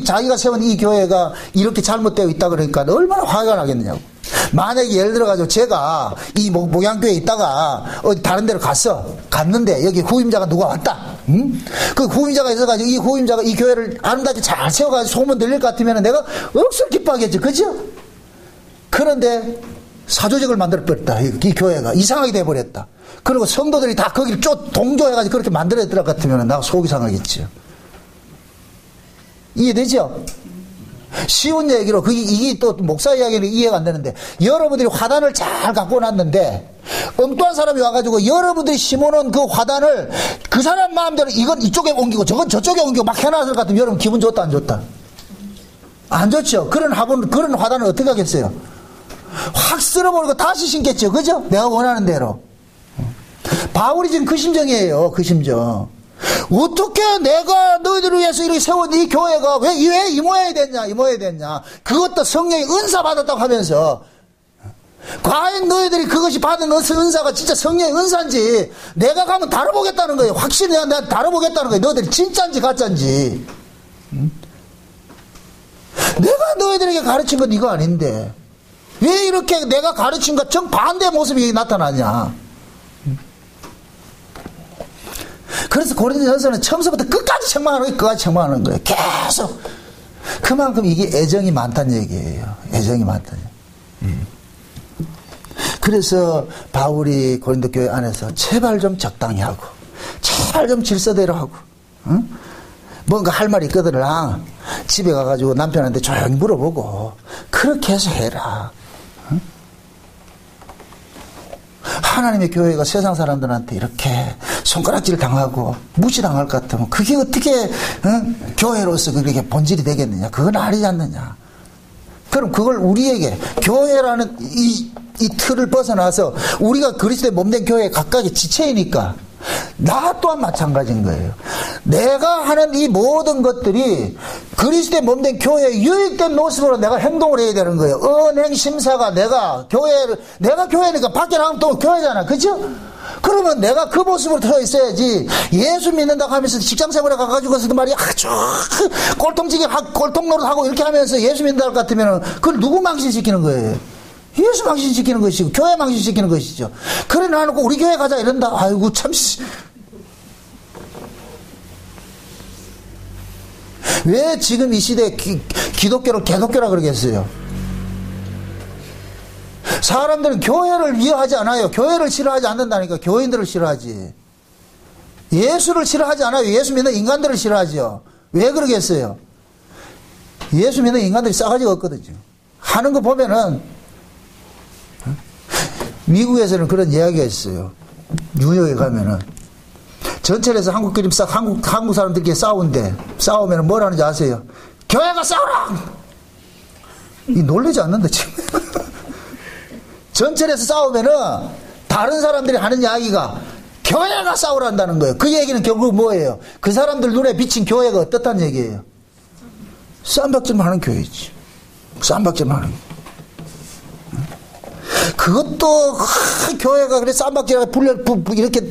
자기가 세운 이 교회가 이렇게 잘못되어 있다 그러니까 얼마나 화가 나겠느냐고. 만약에 예를 들어가지고 제가 이 목양교회에 있다가 어디 다른 데로 갔는데 여기 후임자가 누가 왔다. 응? 그 후임자가 있어가지고 이 후임자가 이 교회를 아름답게 잘 세워가지고 소문 들릴 것 같으면 내가 억수로 기뻐하겠죠. 그죠? 그런데 사조직을 만들어버렸다. 이 교회가 이상하게 돼버렸다. 그리고 성도들이 다 거기를 동조해가지고 그렇게 만들어야 것 같으면 내가 속이 상하겠죠. 이해되죠? 쉬운 얘기로 이게 또 목사 이야기는 이해가 안 되는데 여러분들이 화단을 잘 갖고 놨는데 엉뚱한 사람이 와가지고 여러분들이 심어놓은 그 화단을 그 사람 마음대로 이건 이쪽에 옮기고 저건 저쪽에 옮기고 막 해놨을 것 같으면 여러분 기분 좋다 안 좋다? 안 좋죠. 그런 화단을 어떻게 하겠어요? 확 쓸어버리고 다시 심겠죠. 그죠? 내가 원하는 대로. 바울이 지금 그 심정이에요. 그 심정. 어떻게 내가 너희들을 위해서 이렇게 세운 이 교회가 왜 이 모양이 됐냐? 그것도 성령의 은사 받았다고 하면서 과연 너희들이 그것이 받은 은사가 진짜 성령의 은사인지 내가 가면 다뤄보겠다는 거예요. 확실히 내가 다뤄보겠다는 거예요. 너희들이 진짜인지 가짜인지. 내가 너희들에게 가르친 건 이거 아닌데 왜 이렇게 내가 가르친 것 정반대의 모습이 나타나냐? 그래서 고린도전서는 처음부터 끝까지 책망하는 거예요. 계속. 그만큼 이게 애정이 많다는 얘기예요. 애정이 많다는 얘기. 그래서 바울이 고린도 교회 안에서 제발 좀 적당히 하고 제발 좀 질서대로 하고 응? 뭔가 할 말이 있거든. 집에 가가지고 남편한테 조용히 물어보고 그렇게 해서 해라. 응? 하나님의 교회가 세상 사람들한테 이렇게 손가락질 당하고 무시당할 것 같으면 그게 어떻게 교회로서 그렇게 본질이 되겠느냐? 그건 아니지 않느냐? 그럼 그걸 우리에게 교회라는 이 틀을 벗어나서 우리가 그리스도의 몸된 교회의 각각의 지체이니까 나 또한 마찬가지인 거예요. 내가 하는 이 모든 것들이 그리스도의 몸된 교회의 유익된 모습으로 내가 행동을 해야 되는 거예요. 은행 심사가 내가 교회니까 밖에 나가면 또 교회잖아. 그죠? 그러면 내가 그 모습으로 서 있어야지. 예수 믿는다고 하면서 직장생활에 가가지고서도 말이야 아주 꼴통지게 꼴통노릇하고 이렇게 하면서 예수 믿는다고 같으면 그걸 누구 망신시키는 거예요? 예수 망신시키는 것이고 교회 망신시키는 것이죠. 그래 놔놓고 우리 교회 가자 이런다. 아이고 참. 왜 지금 이 시대에 기독교를 개독교라 그러겠어요? 사람들은 교회를 이해하지 않아요. 교회를 싫어하지 않는다니까. 교인들을 싫어하지. 예수를 싫어하지 않아요. 예수 믿는 인간들을 싫어하죠. 왜 그러겠어요? 예수 믿는 인간들이 싸가지가 없거든요. 하는 거 보면은 미국에서는 그런 이야기가 있어요. 뉴욕에 가면은 전철에서 한국 사람들끼리 싸우면 뭘 하는지 아세요? 교회가 싸우라! 이 놀라지 않는다 지금. 전철에서 싸우면은 다른 사람들이 하는 이야기가 교회가 싸우란다는 거예요. 그 얘기는 결국 뭐예요? 그 사람들 눈에 비친 교회가 어떻다는 얘기예요? 쌈박질 하는 교회지. 쌈박질 하는. 그것도 교회가 그래 쌈박질하게 이렇게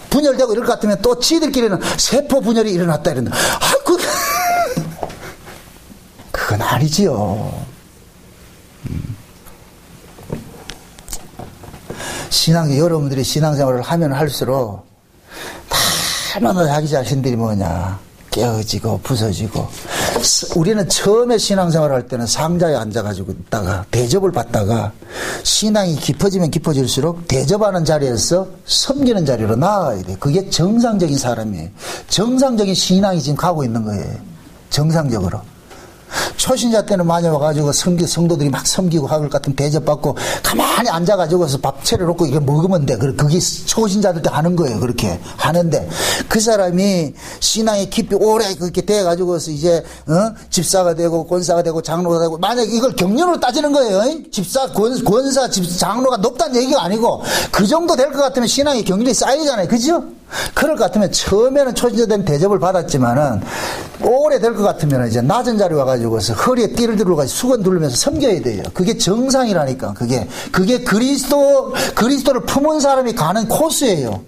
분열되고 이럴 것 같으면 또 지들끼리는 세포 분열이 일어났다 이런다. 그건 아니지요. 여러분들이 신앙생활을 하면 할수록 날마다 자기 자신들이 뭐냐 깨어지고 부서지고. 우리는 처음에 신앙생활을 할 때는 상자에 앉아가지고 있다가 대접을 받다가 신앙이 깊어지면 깊어질수록 대접하는 자리에서 섬기는 자리로 나아가야 돼. 그게 정상적인 사람이에요. 정상적인 신앙이 지금 가고 있는 거예요. 정상적으로. 초신자 때는 많이 와가지고 성도들이 막 섬기고 하글 같은 대접받고 가만히 앉아가지고서 밥 차려놓고 이거 먹으면 돼. 그게 초신자들 때 하는 거예요. 그렇게 하는데 그 사람이 신앙이 깊이 오래 그렇게 돼가지고서 이제 집사가 되고 권사가 되고 장로가 되고 만약 이걸 경륜으로 따지는 거예요. 집사 권사 장로가 높다는 얘기가 아니고 그 정도 될 것 같으면 신앙이 경륜이 쌓이잖아요. 그죠? 그럴 것 같으면 처음에는 초신자 때는 대접을 받았지만은 오래 될 것 같으면 이제 낮은 자리 와가지고서 허리에 띠를 들어가지고 수건 두르면서 섬겨야 돼요. 그게 정상이라니까. 그게 그리스도를 품은 사람이 가는 코스예요.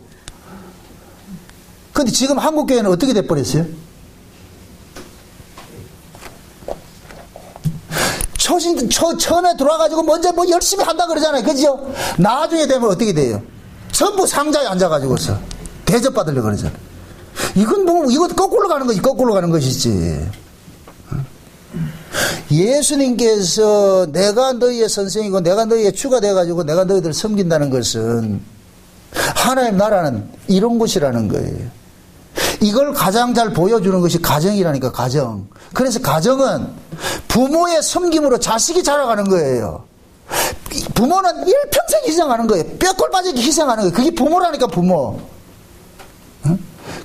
근데 지금 한국교회는 어떻게 돼버렸어요? 처음에 들어와가지고 먼저 뭐 열심히 한다 그러잖아요. 그죠? 나중에 되면 어떻게 돼요? 전부 상자에 앉아가지고서 대접받으려고 그러잖아. 이거 거꾸로 가는 거지, 거꾸로 가는 것이지. 예수님께서 내가 너희의 선생이고 내가 너희의 주가 돼가지고 내가 너희들을 섬긴다는 것은 하나님 나라는 이런 곳이라는 거예요. 이걸 가장 잘 보여주는 것이 가정이라니까, 가정. 그래서 가정은 부모의 섬김으로 자식이 자라가는 거예요. 부모는 일평생 희생하는 거예요. 뼈골 빠지게 희생하는 거예요. 그게 부모라니까, 부모.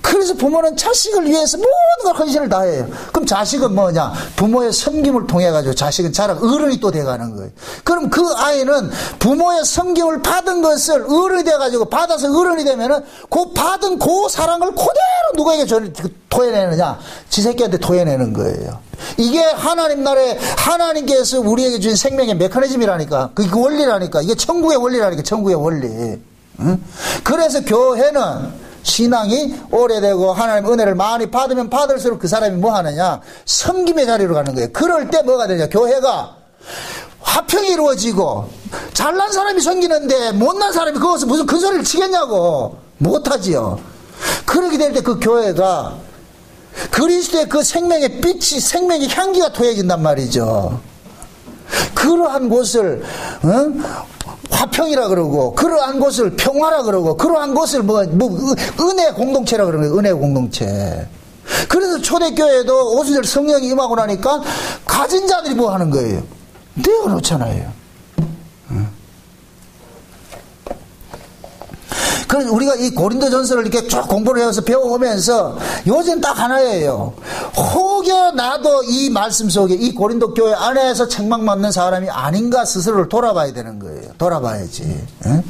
그래서 부모는 자식을 위해서 모든 걸 헌신을 다해요. 그럼 자식은 뭐냐? 부모의 섬김을 통해 가지고 자식은 자라 어른이 또 돼가는 거예요. 그럼 그 아이는 부모의 섬김을 받은 것을 어른이 돼가지고 받아서 어른이 되면은 그 받은 그 사랑을 그대로 누구에게 토해내느냐? 지 새끼한테 토해내는 거예요. 이게 하나님 나라에 하나님께서 우리에게 주신 생명의 메커니즘이라니까. 그게 원리라니까. 이게 천국의 원리라니까. 천국의 원리. 응? 그래서 교회는 신앙이 오래되고 하나님 은혜를 많이 받으면 받을수록 그 사람이 뭐 하느냐? 섬김의 자리로 가는 거예요. 그럴 때 뭐가 되냐? 교회가 화평이 이루어지고 잘난 사람이 섬기는데 못난 사람이 그것을 무슨 큰 소리를 치겠냐고. 못하지요. 그렇게 될 때 그 교회가 그리스도의 그 생명의 빛이 생명의 향기가 토해진단 말이죠. 그러한 곳을 화평이라 그러고 그러한 곳을 평화라 그러고 그러한 곳을 은혜 공동체라 그러는 거예요. 은혜 공동체. 그래서 초대교회도 오순절 성령이 임하고 나니까 가진 자들이 뭐 하는 거예요? 내어놓잖아요. 그래서 우리가 이 고린도 전서를 이렇게 쭉 공부를 해서 배워오면서 요즘 딱 하나예요. 혹여 나도 이 말씀 속에 이 고린도 교회 안에서 책망 맞는 사람이 아닌가 스스로를 돌아봐야 되는 거예요. 돌아봐야지. 응?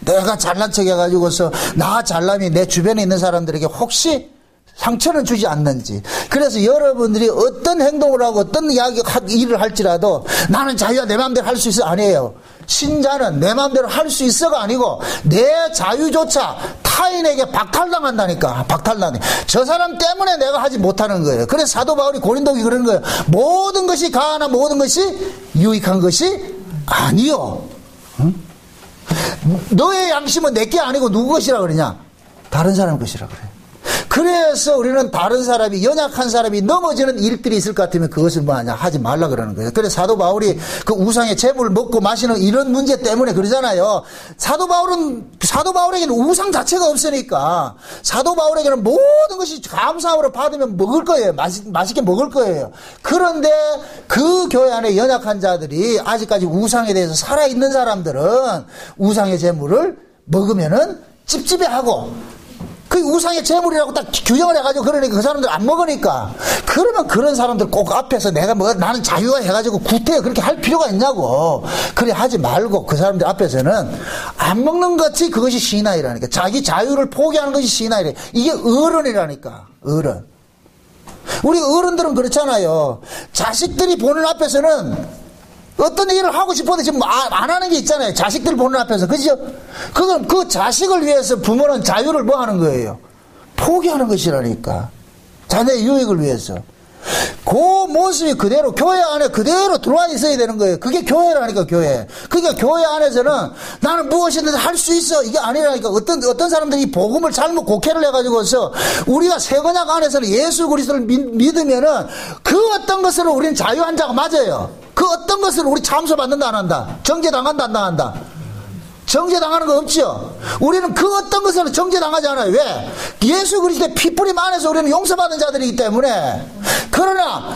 내가 잘난 척 해가지고서 나 잘남이 내 주변에 있는 사람들에게 혹시 상처는 주지 않는지. 그래서 여러분들이 어떤 행동을 하고 어떤 일을 할지라도 나는 자유와 내 마음대로 할 수 있어 아니에요. 신자는 내 마음대로 할 수 있어가 아니고 내 자유조차 타인에게 박탈당한다니까. 박탈당해. 저 사람 때문에 내가 하지 못하는 거예요. 그래서 사도 바울이 고린도에 그러는 거예요. 모든 것이 가하나 모든 것이 유익한 것이 아니요. 응? 너의 양심은 내게 아니고 누구 것이라 그러냐? 다른 사람 것이라 그래. 그래서 우리는 다른 사람이 연약한 사람이 넘어지는 일들이 있을 것 같으면 그것을 뭐하냐 하지 말라 그러는 거예요. 그래서 사도 바울이 그 우상의 재물을 먹고 마시는 이런 문제 때문에 그러잖아요. 사도 바울에게는 우상 자체가 없으니까 사도 바울에게는 모든 것이 감사함으로 받으면 먹을 거예요. 맛있게 먹을 거예요. 그런데 그 교회 안에 연약한 자들이 아직까지 우상에 대해서 살아있는 사람들은 우상의 재물을 먹으면은 찝찝해하고 그 우상의 재물이라고 딱 규정을 해가지고 그러니까 그 사람들 안 먹으니까. 그러면 그런 사람들 꼭 앞에서 내가 나는 자유화 해가지고 구태 그렇게 할 필요가 있냐고. 그래 하지 말고 그 사람들 앞에서는 안 먹는 것이 그것이 신앙이라니까. 자기 자유를 포기하는 것이 신앙이래. 이게 어른이라니까. 어른. 우리 어른들은 그렇잖아요. 자식들이 보는 앞에서는 어떤 일을 하고 싶어도 지금 안 하는 게 있잖아요. 자식들 보는 앞에서. 그죠? 그건 그 자식을 위해서 부모는 자유를 뭐 하는 거예요? 포기하는 것이라니까. 자녀의 유익을 위해서. 그 모습이 그대로 교회 안에 그대로 들어와 있어야 되는 거예요. 그게 교회라니까, 교회. 그러니까 교회 안에서는 나는 무엇이든 할 수 있어. 이게 아니라니까. 어떤 사람들이 이 복음을 잘못 곡해를 해가지고서 우리가 새 언약 안에서는 예수 그리스도를 믿으면은 그 어떤 것으로 우리는 자유한 자가 맞아요. 그 어떤 것으로 우리 참소받는다 안 한다? 정죄당한다 안 당한다? 정죄당하는 거 없죠. 우리는 그 어떤 것으로 정죄당하지 않아요. 왜? 예수 그리스도의 피뿌림 안에서 우리는 용서받은 자들이기 때문에. 그러나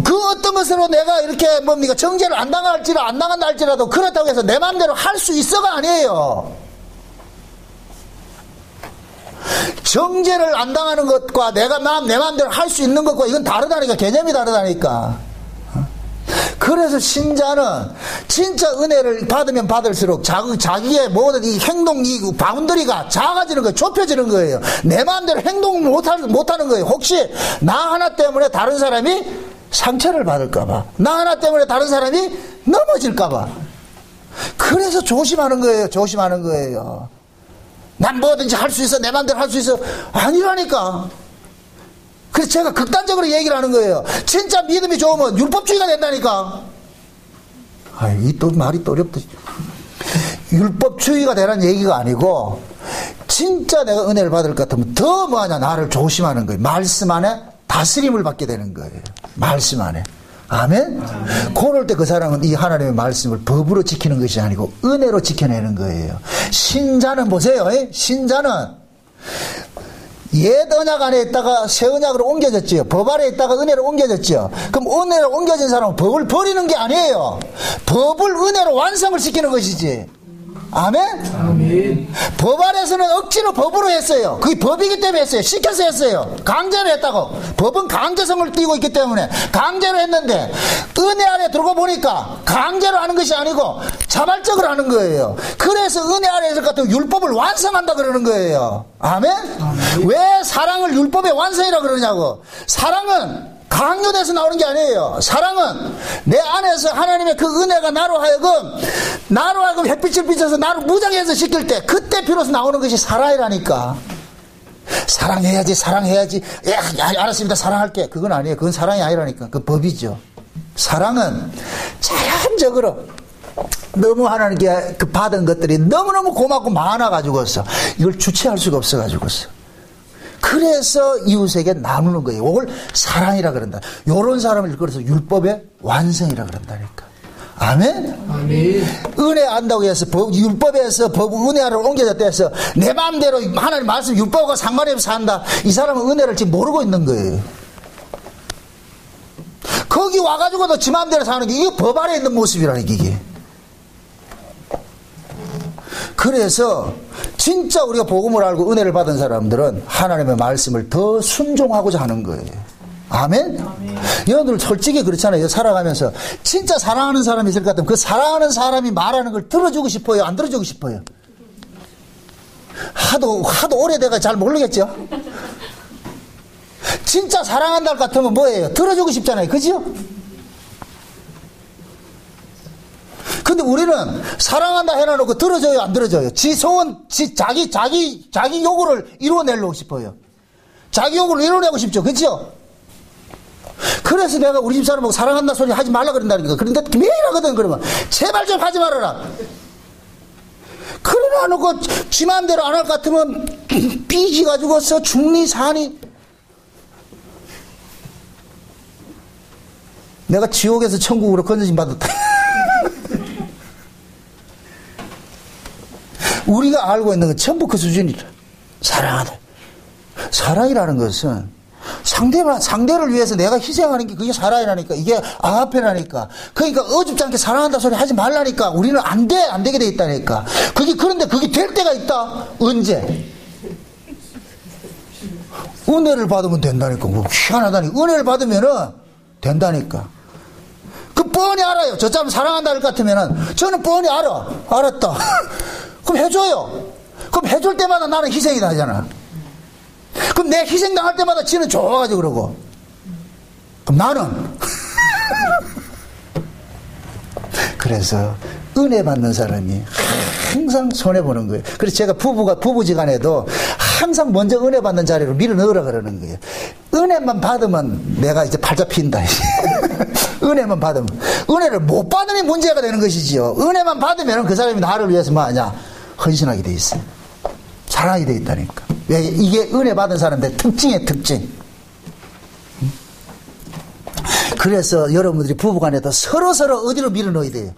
그 어떤 것으로 내가 이렇게 뭡니까 정죄를 안 당한다 할지라도 그렇다고 해서 내 마음대로 할 수 있어가 아니에요. 정죄를 안 당하는 것과 내 마음대로 할 수 있는 것과 이건 다르다니까. 개념이 다르다니까. 그래서 신자는 진짜 은혜를 받으면 받을수록 자기의 모든 이 행동, 이 바운더리가 작아지는 거예요. 좁혀지는 거예요. 내 마음대로 행동을 못하는 거예요. 혹시 나 하나 때문에 다른 사람이 상처를 받을까봐, 나 하나 때문에 다른 사람이 넘어질까봐. 그래서 조심하는 거예요. 조심하는 거예요. 난 뭐든지 할 수 있어. 내 마음대로 할 수 있어. 아니라니까. 그래서 제가 극단적으로 얘기를 하는 거예요. 진짜 믿음이 좋으면 율법주의가 된다니까. 이 또 말이 또 어렵다. 율법주의가 되라는 얘기가 아니고, 진짜 내가 은혜를 받을 것 같으면 더 뭐하냐, 나를 조심하는 거예요. 말씀 안에 다스림을 받게 되는 거예요. 말씀 안에. 아멘? 그럴 때 그 사람은 이 하나님의 말씀을 법으로 지키는 것이 아니고 은혜로 지켜내는 거예요. 신자는 보세요. 신자는 옛 언약 안에 있다가 새 언약으로 옮겨졌지요. 법 아래 있다가 은혜로 옮겨졌지요. 그럼 은혜로 옮겨진 사람은 법을 버리는 게 아니에요. 법을 은혜로 완성을 시키는 것이지. 아멘? 아멘. 법 아래서는 억지로 법으로 했어요. 그게 법이기 때문에 했어요. 시켜서 했어요. 강제로 했다고. 법은 강제성을 띠고 있기 때문에 강제로 했는데, 은혜 안에 들어가 보니까 강제로 하는 것이 아니고 자발적으로 하는 거예요. 그래서 은혜 안에 있을 것 같은 율법을 완성한다 그러는 거예요. 아멘? 아멘. 왜 사랑을 율법의 완성이라고 그러냐고. 사랑은 강요돼서 나오는 게 아니에요. 사랑은 내 안에서 하나님의 그 은혜가 나로 하여금 햇빛을 비춰서 나를 무장해서 시킬 때, 그때 비로소 나오는 것이 사랑이라니까. 사랑해야지. 알았습니다. 사랑할게. 그건 아니에요. 그건 사랑이 아니라니까. 그 법이죠. 사랑은 자연적으로 너무 하나님께 그 받은 것들이 너무너무 고맙고 많아가지고서 이걸 주체할 수가 없어가지고서. 그래서 이웃에게 나누는 거예요. 이걸 사랑이라 그런다. 요런 사람을 그래서 율법의 완성이라 그런다니까. 아멘? 아멘. 은혜 안다고 해서 율법에서 은혜 아래로 옮겨졌다 해서 내 마음대로 하나님 말씀 율법과 상관없이 산다. 이 사람은 은혜를 지금 모르고 있는 거예요. 거기 와가지고도 지 마음대로 사는 게 이게 법 아래 있는 모습이라니까 이게. 그래서 진짜 우리가 복음을 알고 은혜를 받은 사람들은 하나님의 말씀을 더 순종하고자 하는 거예요. 아멘? 여러분들 솔직히 그렇잖아요. 살아가면서 진짜 사랑하는 사람이 있을 것 같으면 그 사랑하는 사람이 말하는 걸 들어주고 싶어요? 안 들어주고 싶어요? 하도 오래돼가 잘 모르겠죠? 진짜 사랑한다 할 것 같으면 뭐예요? 들어주고 싶잖아요. 그죠? 근데 우리는 사랑한다 해놔놓고 들어줘요, 안 들어줘요? 지 소원, 자기 요구를 이루어내려고 싶어요. 자기 요구를 이루어내고 싶죠. 그죠? 그래서 내가 우리 집 사람 보고 사랑한다 소리 하지 말라 그런다니까. 그런데 매일 하거든. 그러면 제발 좀 하지 말아라. 그래 놔놓고 지 마음대로 안 할 것 같으면 삐지가지고서 중리 사니. 내가 지옥에서 천국으로 건져진 받았다. 우리가 알고 있는 건 전부 그 수준이라. 사랑하다. 사랑이라는 것은 상대를 위해서 내가 희생하는 게 그게 사랑이라니까. 이게 아가페라니까. 그러니까 어줍지 않게 사랑한다 소리 하지 말라니까. 우리는 안 되게 돼 있다니까. 그런데 그게 될 때가 있다. 언제? 은혜를 받으면 된다니까. 뭐 희한하다니. 은혜를 받으면은 된다니까. 그 뻔히 알아요. 저 사람 사랑한다 할 것 같으면은 저는 뻔히 알았다. 그럼 해줘요. 그럼 해줄 때마다 나는 희생이 나잖아. 그럼 내 희생당할 때마다 지는 좋아가지고 그러고. 그럼 나는 그래서 은혜 받는 사람이 항상 손해보는 거예요. 그래서 제가 부부지간에도 항상 먼저 은혜 받는 자리로 밀어 넣으라 그러는 거예요. 은혜만 받으면 내가 이제 팔 잡힌다. 은혜만 받으면. 은혜를 못 받으면 문제가 되는 것이지요. 은혜만 받으면 그 사람이 나를 위해서 뭐 하냐? 헌신하게 돼 있어요. 사랑하게 돼 있다니까. 왜? 이게 은혜 받은 사람들의 특징이에요, 특징. 그래서 여러분들이 부부간에도 서로 어디로 밀어 넣어야 돼요?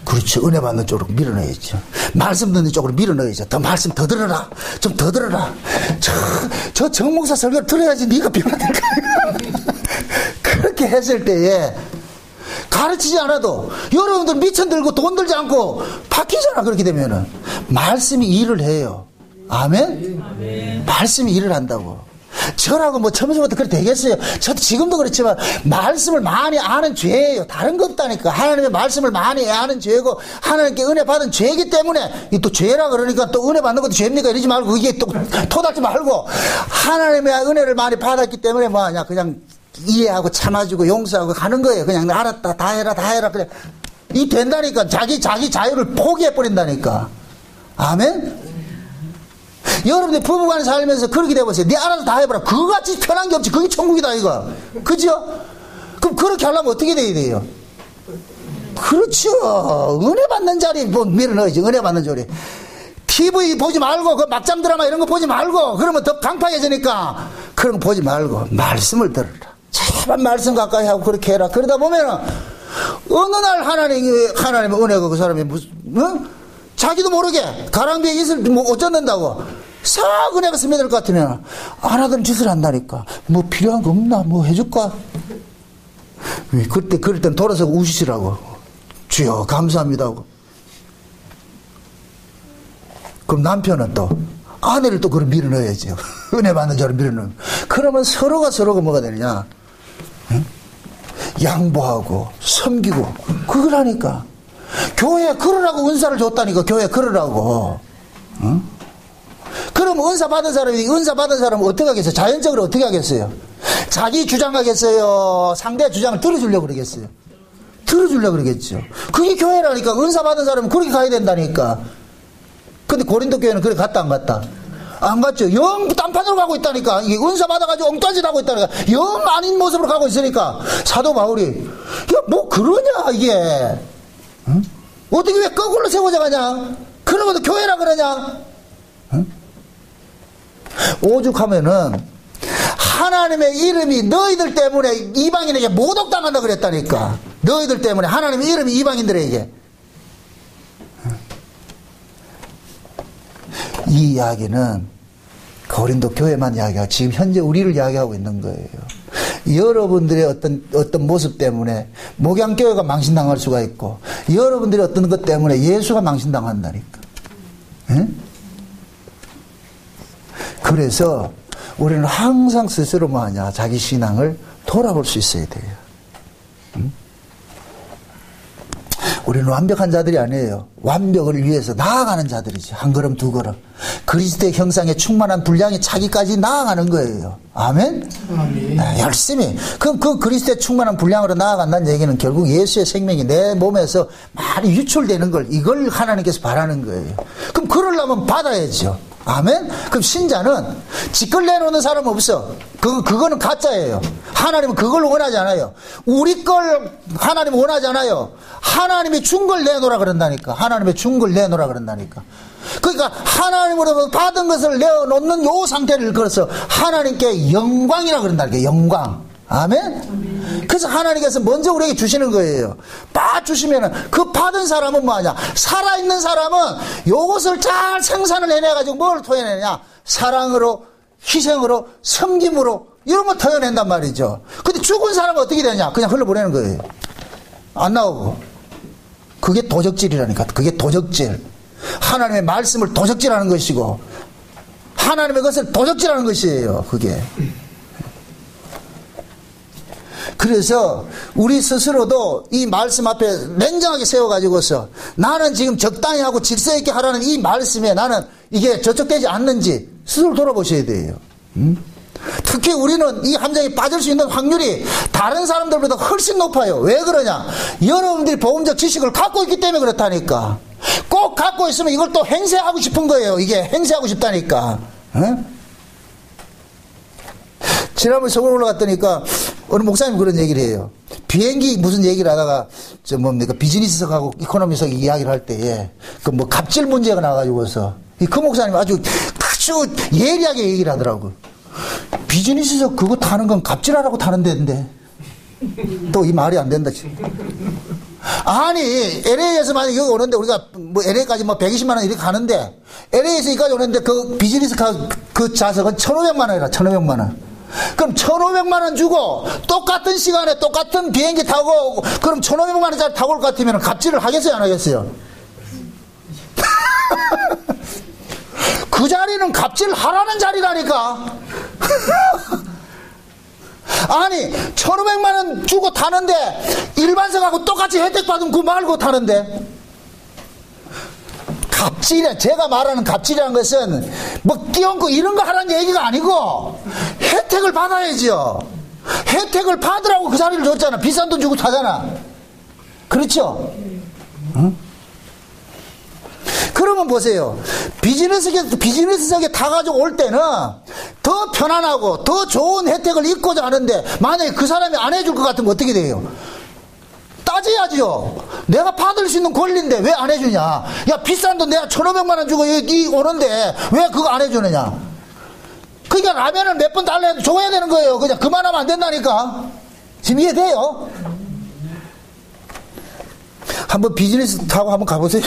그렇죠. 은혜 받는 쪽으로 밀어 넣어야죠. 말씀 듣는 쪽으로 밀어 넣어야죠. 더 말씀 더 들어라. 좀 더 들어라. 저 정목사 설교를 들어야지 네가 변화될 거야. 그렇게 했을 때에 가르치지 않아도 여러분들 미천 들고 돈 들지 않고 바뀌잖아. 그렇게 되면은 말씀이 일을 해요. 아멘? 아멘. 말씀이 일을 한다고. 저라고 뭐 처음부터 그래 되겠어요. 저도 지금도 그렇지만 말씀을 많이 아는 죄예요. 다른 거 없다니까. 하나님의 말씀을 많이 아는 죄고 하나님께 은혜 받은 죄이기 때문에 또 죄라 그러니까 또 은혜 받는 것도 죄입니까? 이러지 말고 이게 또 토닥지 말고 하나님의 은혜를 많이 받았기 때문에 뭐하냐 그냥 이해하고 참아주고 용서하고 가는 거예요. 그냥 알았다 다 해라 그래. 이 된다니까. 자기 자유를 포기해버린다니까. 아멘? 여러분들 부부간에 살면서 그렇게 돼보세요. 네 알아서 다 해봐라. 그거같이 편한 게 없지. 그게 천국이다 이거. 그죠? 그럼 그렇게 하려면 어떻게 돼야 돼요? 그렇죠. 은혜 받는 자리 뭐 밀어넣어야지. 은혜 받는 자리. TV 보지 말고 그 막장 드라마 이런 거 보지 말고 그러면 더 강팍해지니까 그런 거 보지 말고 말씀을 들으라. 제발 말씀 가까이 하고 그렇게 해라. 그러다 보면은 어느 날 하나님의 은혜가 그 사람이 무슨 자기도 모르게 가랑비에 있을 뭐 어쩌는다고 싹 은혜가 스며들 것 같으면 안 하던 짓을 한다니까. 뭐 필요한 거 없나? 뭐 해줄까? 그럴 땐 돌아서 우시시라고. 주여 감사합니다 하고. 그럼 남편은 또 아내를 또 그걸 밀어넣어야죠. 은혜 받는 자를 밀어넣으면. 그러면 서로가 뭐가 되느냐? 응? 양보하고 섬기고 그걸 하니까. 교회 그러라고 은사를 줬다니까. 교회 그러라고. 응? 그럼 은사 받은 사람은 어떻게 하겠어요? 자연적으로 어떻게 하겠어요? 자기 주장하겠어요? 상대 주장을 들어주려고 그러겠어요? 들어주려고 그러겠죠. 그게 교회라니까. 은사 받은 사람은 그렇게 가야 된다니까. 근데 고린도 교회는 그렇게 갔다 안 갔다? 안 갔죠. 영 딴판으로 가고 있다니까. 이게 은사 받아가지고 엉뚱한 짓 하고 있다니까. 영 아닌 모습으로 가고 있으니까 사도 바울이 야 뭐 그러냐 이게. 응? 어떻게 왜 거꾸로 세워져 가냐? 그런 것도 교회라 그러냐? 응? 오죽하면은 하나님의 이름이 너희들 때문에 이방인에게 모독당한다 그랬다니까. 너희들 때문에 하나님의 이름이 이방인들에게. 이 이야기는 고린도 교회만 이야기하고 지금 현재 우리를 이야기하고 있는 거예요. 여러분들의 어떤 모습 때문에 목양교회가 망신당할 수가 있고 여러분들의 어떤 것 때문에 예수가 망신당한다니까. 에? 그래서 우리는 항상 스스로 뭐하냐 자기 신앙을 돌아볼 수 있어야 돼요. 응? 우리는 완벽한 자들이 아니에요. 완벽을 위해서 나아가는 자들이지. 한 걸음 두 걸음. 그리스도의 형상에 충만한 분량이 차기까지 나아가는 거예요. 아멘? 아멘. 네, 열심히. 그럼 그 그리스도의 충만한 분량으로 나아간다는 얘기는 결국 예수의 생명이 내 몸에서 많이 유출되는 걸 이걸 하나님께서 바라는 거예요. 그럼 그러려면 받아야죠. 아멘? 그럼 신자는 지걸 내놓는 사람 없어. 그거는 가짜예요. 하나님은 그걸 원하지 않아요. 우리 걸 하나님 원하지 않아요. 하나님이 준 걸 내놓으라 그런다니까. 하나님의 준 걸 내놓으라 그런다니까. 그러니까 하나님으로 받은 것을 내어놓는 요 상태를 걸어서 하나님께 영광이라 그런다니까. 영광. 아멘? 그래서 하나님께서 먼저 우리에게 주시는 거예요. 주시면은 그 받은 사람은 뭐하냐? 살아있는 사람은 요것을 잘 생산을 해내가지고 뭘 토해내냐? 사랑으로, 희생으로, 섬김으로 이런 거 토해낸단 말이죠. 근데 죽은 사람은 어떻게 되냐? 그냥 흘러보내는 거예요. 안 나오고. 그게 도적질이라니까. 그게 도적질. 하나님의 말씀을 도적질하는 것이고 하나님의 것을 도적질하는 것이에요. 그게. 그래서 우리 스스로도 이 말씀 앞에 냉정하게 세워가지고서 나는 지금 적당히 하고 질서 있게 하라는 이 말씀에 나는 이게 저촉되지 않는지 스스로 돌아보셔야 돼요. 특히 우리는 이 함정에 빠질 수 있는 확률이 다른 사람들보다 훨씬 높아요. 왜 그러냐? 여러분들이 복음적 지식을 갖고 있기 때문에 그렇다니까. 꼭 갖고 있으면 이걸 또 행세하고 싶은 거예요. 이게 행세하고 싶다니까. 지난번에 서울 올라갔더니까 어느 목사님이 그런 얘기를 해요. 비행기 무슨 얘기를 하다가 비즈니스석하고 이코노미석 이야기를 할 때에 그 뭐 갑질 문제가 나가지고서 그 목사님이 아주 예리하게 얘기를 하더라고요. 비즈니스석 그거 타는 건 갑질하라고 타는 데인데 또 이 말이 안 된다. 아니 LA에서 만약 여기 오는데 우리가 뭐 LA까지 뭐 120만 원 이렇게 가는데 LA에서 여기까지 오는데 그 비즈니스카 그 좌석은 1,500만 원이라 1,500만 원. 그럼 1,500만 원 주고 똑같은 시간에 똑같은 비행기 타고 그럼 1,500만 원짜리 타고 올 것 같으면 갑질을 하겠어요 안 하겠어요? 그 자리는 갑질 하라는 자리라니까. 아니 1,500만 원 주고 타는데 일반석하고 똑같이 혜택 받으면 그거 말고 타는데. 갑질이야. 제가 말하는 갑질이라는 것은 뭐 끼얹고 이런 거 하라는 얘기가 아니고 혜택을 받아야죠. 혜택을 받으라고 그 자리를 줬잖아. 비싼 돈 주고 타잖아. 그렇죠? 응? 그러면 보세요. 비즈니스석에 타가지고 올 때는 더 편안하고 더 좋은 혜택을 입고자 하는데 만약에 그 사람이 안 해줄 것 같으면 어떻게 돼요? 따져야죠. 내가 받을 수 있는 권리인데 왜 안 해주냐. 야 비싼 돈 내가 1,500만 원 주고 여기 오는데 왜 그거 안 해주느냐. 그러니까 라면을 몇 번 달라 해도 줘야 되는 거예요. 그냥 그만하면 안 된다니까. 지금 이해돼요? 한번 비즈니스 타고 한번 가보세요.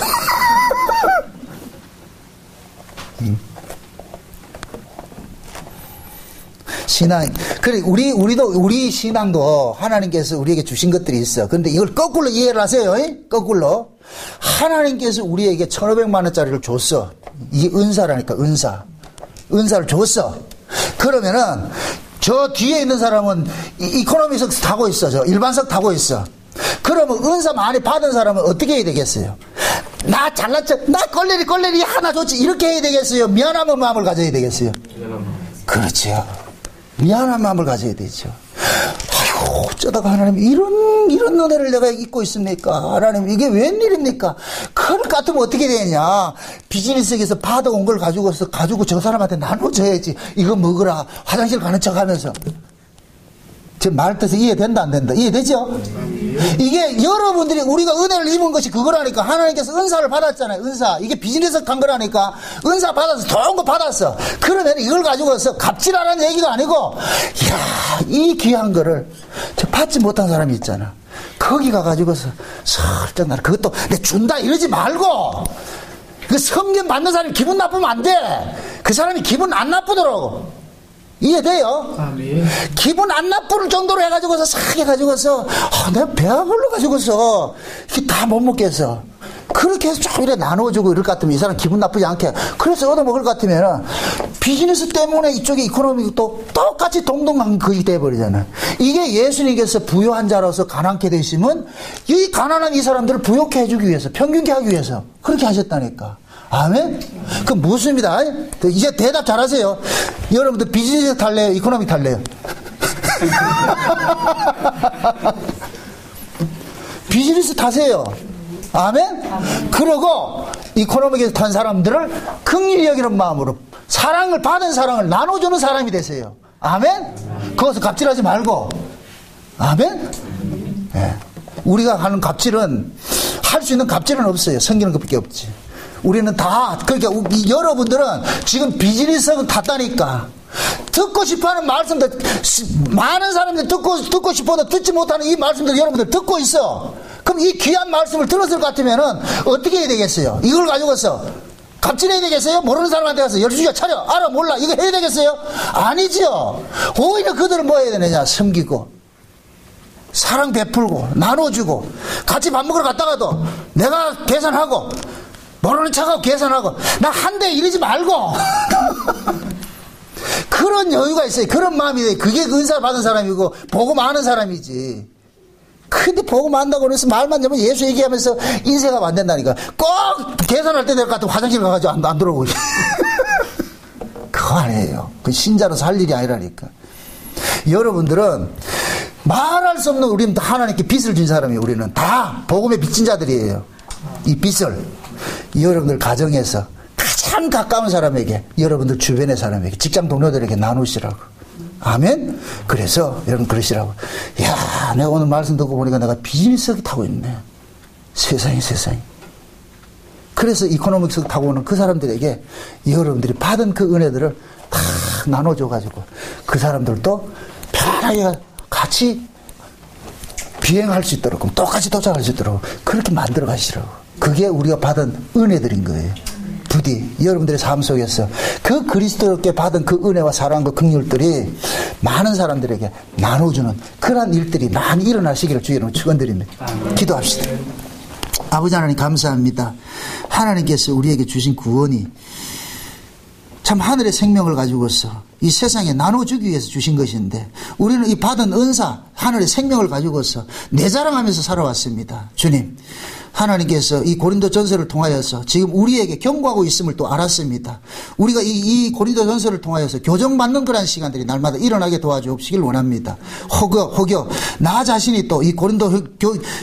신앙. 그래, 우리 신앙도 하나님께서 우리에게 주신 것들이 있어. 그런데 이걸 거꾸로 이해를 하세요. 거꾸로. 하나님께서 우리에게 1,500만원짜리를 줬어. 이게 은사라니까, 은사. 은사를 줬어. 그러면은, 저 뒤에 있는 사람은 이코노미석 타고 있어. 저 일반석 타고 있어. 그러면 은사 많이 받은 사람은 어떻게 해야 되겠어요? 나 잘난 척, 나 꼴레리 하나 줬지. 이렇게 해야 되겠어요? 미안한 마음을 가져야 되겠어요? 그렇죠. 미안한 마음을 가져야 되죠. 아이고, 어쩌다가 하나님 이런 은혜를 내가 잊고 있습니까? 하나님, 이게 웬일입니까? 그럴 것 같으면 어떻게 되냐? 비즈니스에서 받아온 걸 가지고 저 사람한테 나눠줘야지. 이거 먹으라. 화장실 가는 척 하면서. 제 말 뜻이 이해된다, 안 된다? 이해되죠? 이게 여러분들이 우리가 은혜를 입은 것이 그거라니까. 하나님께서 은사를 받았잖아요. 은사. 이게 비즈니스 간 거라니까. 은사 받아서 좋은 거 받았어. 그러면 이걸 가지고서 갑질하라는 얘기가 아니고, 이야, 이 귀한 거를 저 받지 못한 사람이 있잖아. 거기 가가지고서 살짝 나를 그것도 내 준다 이러지 말고, 그 섬김 받는 사람이 기분 나쁘면 안 돼. 그 사람이 기분 안 나쁘더라고. 이해돼요? 네. 기분 안 나쁠 정도로 해가지고서 싹 해가지고서 내가 배가 불러가지고서 다 못 먹겠어. 그렇게 해서 좀 이래 나눠주고 이럴 것 같으면 이 사람 기분 나쁘지 않게 그래서 얻어먹을 것 같으면 비즈니스 때문에 이쪽에 이코노미도 똑같이 동동한 그게 돼버리잖아. 이게 예수님께서 부유한 자로서 가난케 되시면 이 가난한 이 사람들을 부욕해 해주기 위해서 평균케 하기 위해서 그렇게 하셨다니까. 아멘? 그 무엇입니다. 이제 대답 잘하세요. 여러분들 비즈니스 탈래요? 이코노미 탈래요? 비즈니스 타세요. 아멘? 그러고 이코노미에서 탄 사람들을 긍휼히 여기는 마음으로 사랑을 받은 사랑을 나눠주는 사람이 되세요. 아멘? 거기서 갑질하지 말고. 아멘? 네. 우리가 하는 갑질은 할 수 있는 갑질은 없어요. 섬기는 것밖에 없지. 우리는 다, 그러니까 여러분들은 지금 비즈니스는 탔다니까. 듣고 싶어 하는 말씀들, 많은 사람들이 듣고 싶어도 듣지 못하는 이 말씀들 여러분들 듣고 있어. 그럼 이 귀한 말씀을 들었을 것 같으면은 어떻게 해야 되겠어요? 이걸 가지고서 갑질해야 되겠어요? 모르는 사람한테 가서 열주야 차려. 알아, 몰라. 이거 해야 되겠어요? 아니죠. 오히려 그들은 뭐 해야 되느냐? 섬기고, 사랑 베풀고, 나눠주고, 같이 밥 먹으러 갔다가도 내가 계산하고, 모르는 척하고 계산하고 나 한 대 이러지 말고 그런 여유가 있어요. 그런 마음이 돼요. 그게 은사 받은 사람이고 복음 아는 사람이지. 근데 복음 안다고 해서 말만 하면 예수 얘기하면서 인생하면 안 된다니까. 꼭 계산할 때 될 것 같으면 화장실 가가지고 안 들어오고 그거 아니에요. 그 신자로서 할 일이 아니라니까. 여러분들은 말할 수 없는 우리는 다 하나님께 빚을 진 사람이에요. 우리는 다 복음의 빚진 자들이에요. 이 빚을 여러분들 가정에서 가장 가까운 사람에게, 여러분들 주변의 사람에게, 직장 동료들에게 나누시라고. 아멘? 그래서 여러분 그러시라고. 야, 내가 오늘 말씀 듣고 보니까 내가 비즈니스석이 타고 있네. 세상에. 그래서 이코노믹석 타고 오는 그 사람들에게 여러분들이 받은 그 은혜들을 다 나눠줘가지고 그 사람들도 편하게 같이 비행할 수 있도록, 그럼 똑같이 도착할 수 있도록 그렇게 만들어 가시라고. 그게 우리가 받은 은혜들인 거예요. 부디 여러분들의 삶 속에서 그 그리스도께 받은 그 은혜와 사랑과 긍휼들이 많은 사람들에게 나눠주는 그러한 일들이 많이 일어나시기를 주의 이름으로 축원드립니다. 기도합시다. 아버지 하나님 감사합니다. 하나님께서 우리에게 주신 구원이 참 하늘의 생명을 가지고서 이 세상에 나눠주기 위해서 주신 것인데, 우리는 이 받은 은사, 하늘의 생명을 가지고서 내 자랑하면서 살아왔습니다. 주님, 하나님께서 이 고린도 전서를 통하여서 지금 우리에게 경고하고 있음을 또 알았습니다. 우리가 이 고린도 전서를 통하여서 교정받는 그런 시간들이 날마다 일어나게 도와주옵시길 원합니다. 혹여 나 자신이 또 이 고린도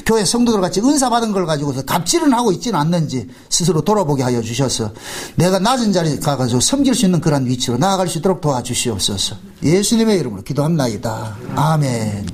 교회 성도들 같이 은사 받은 걸 가지고서 갑질은 하고 있지는 않는지 스스로 돌아보게 하여 주셔서 내가 낮은 자리에 가가지고 섬길 수 있는 그런 위치로 나아갈 수 있도록 도와주시옵소서. 예수님의 이름으로 기도합나이다. 아멘.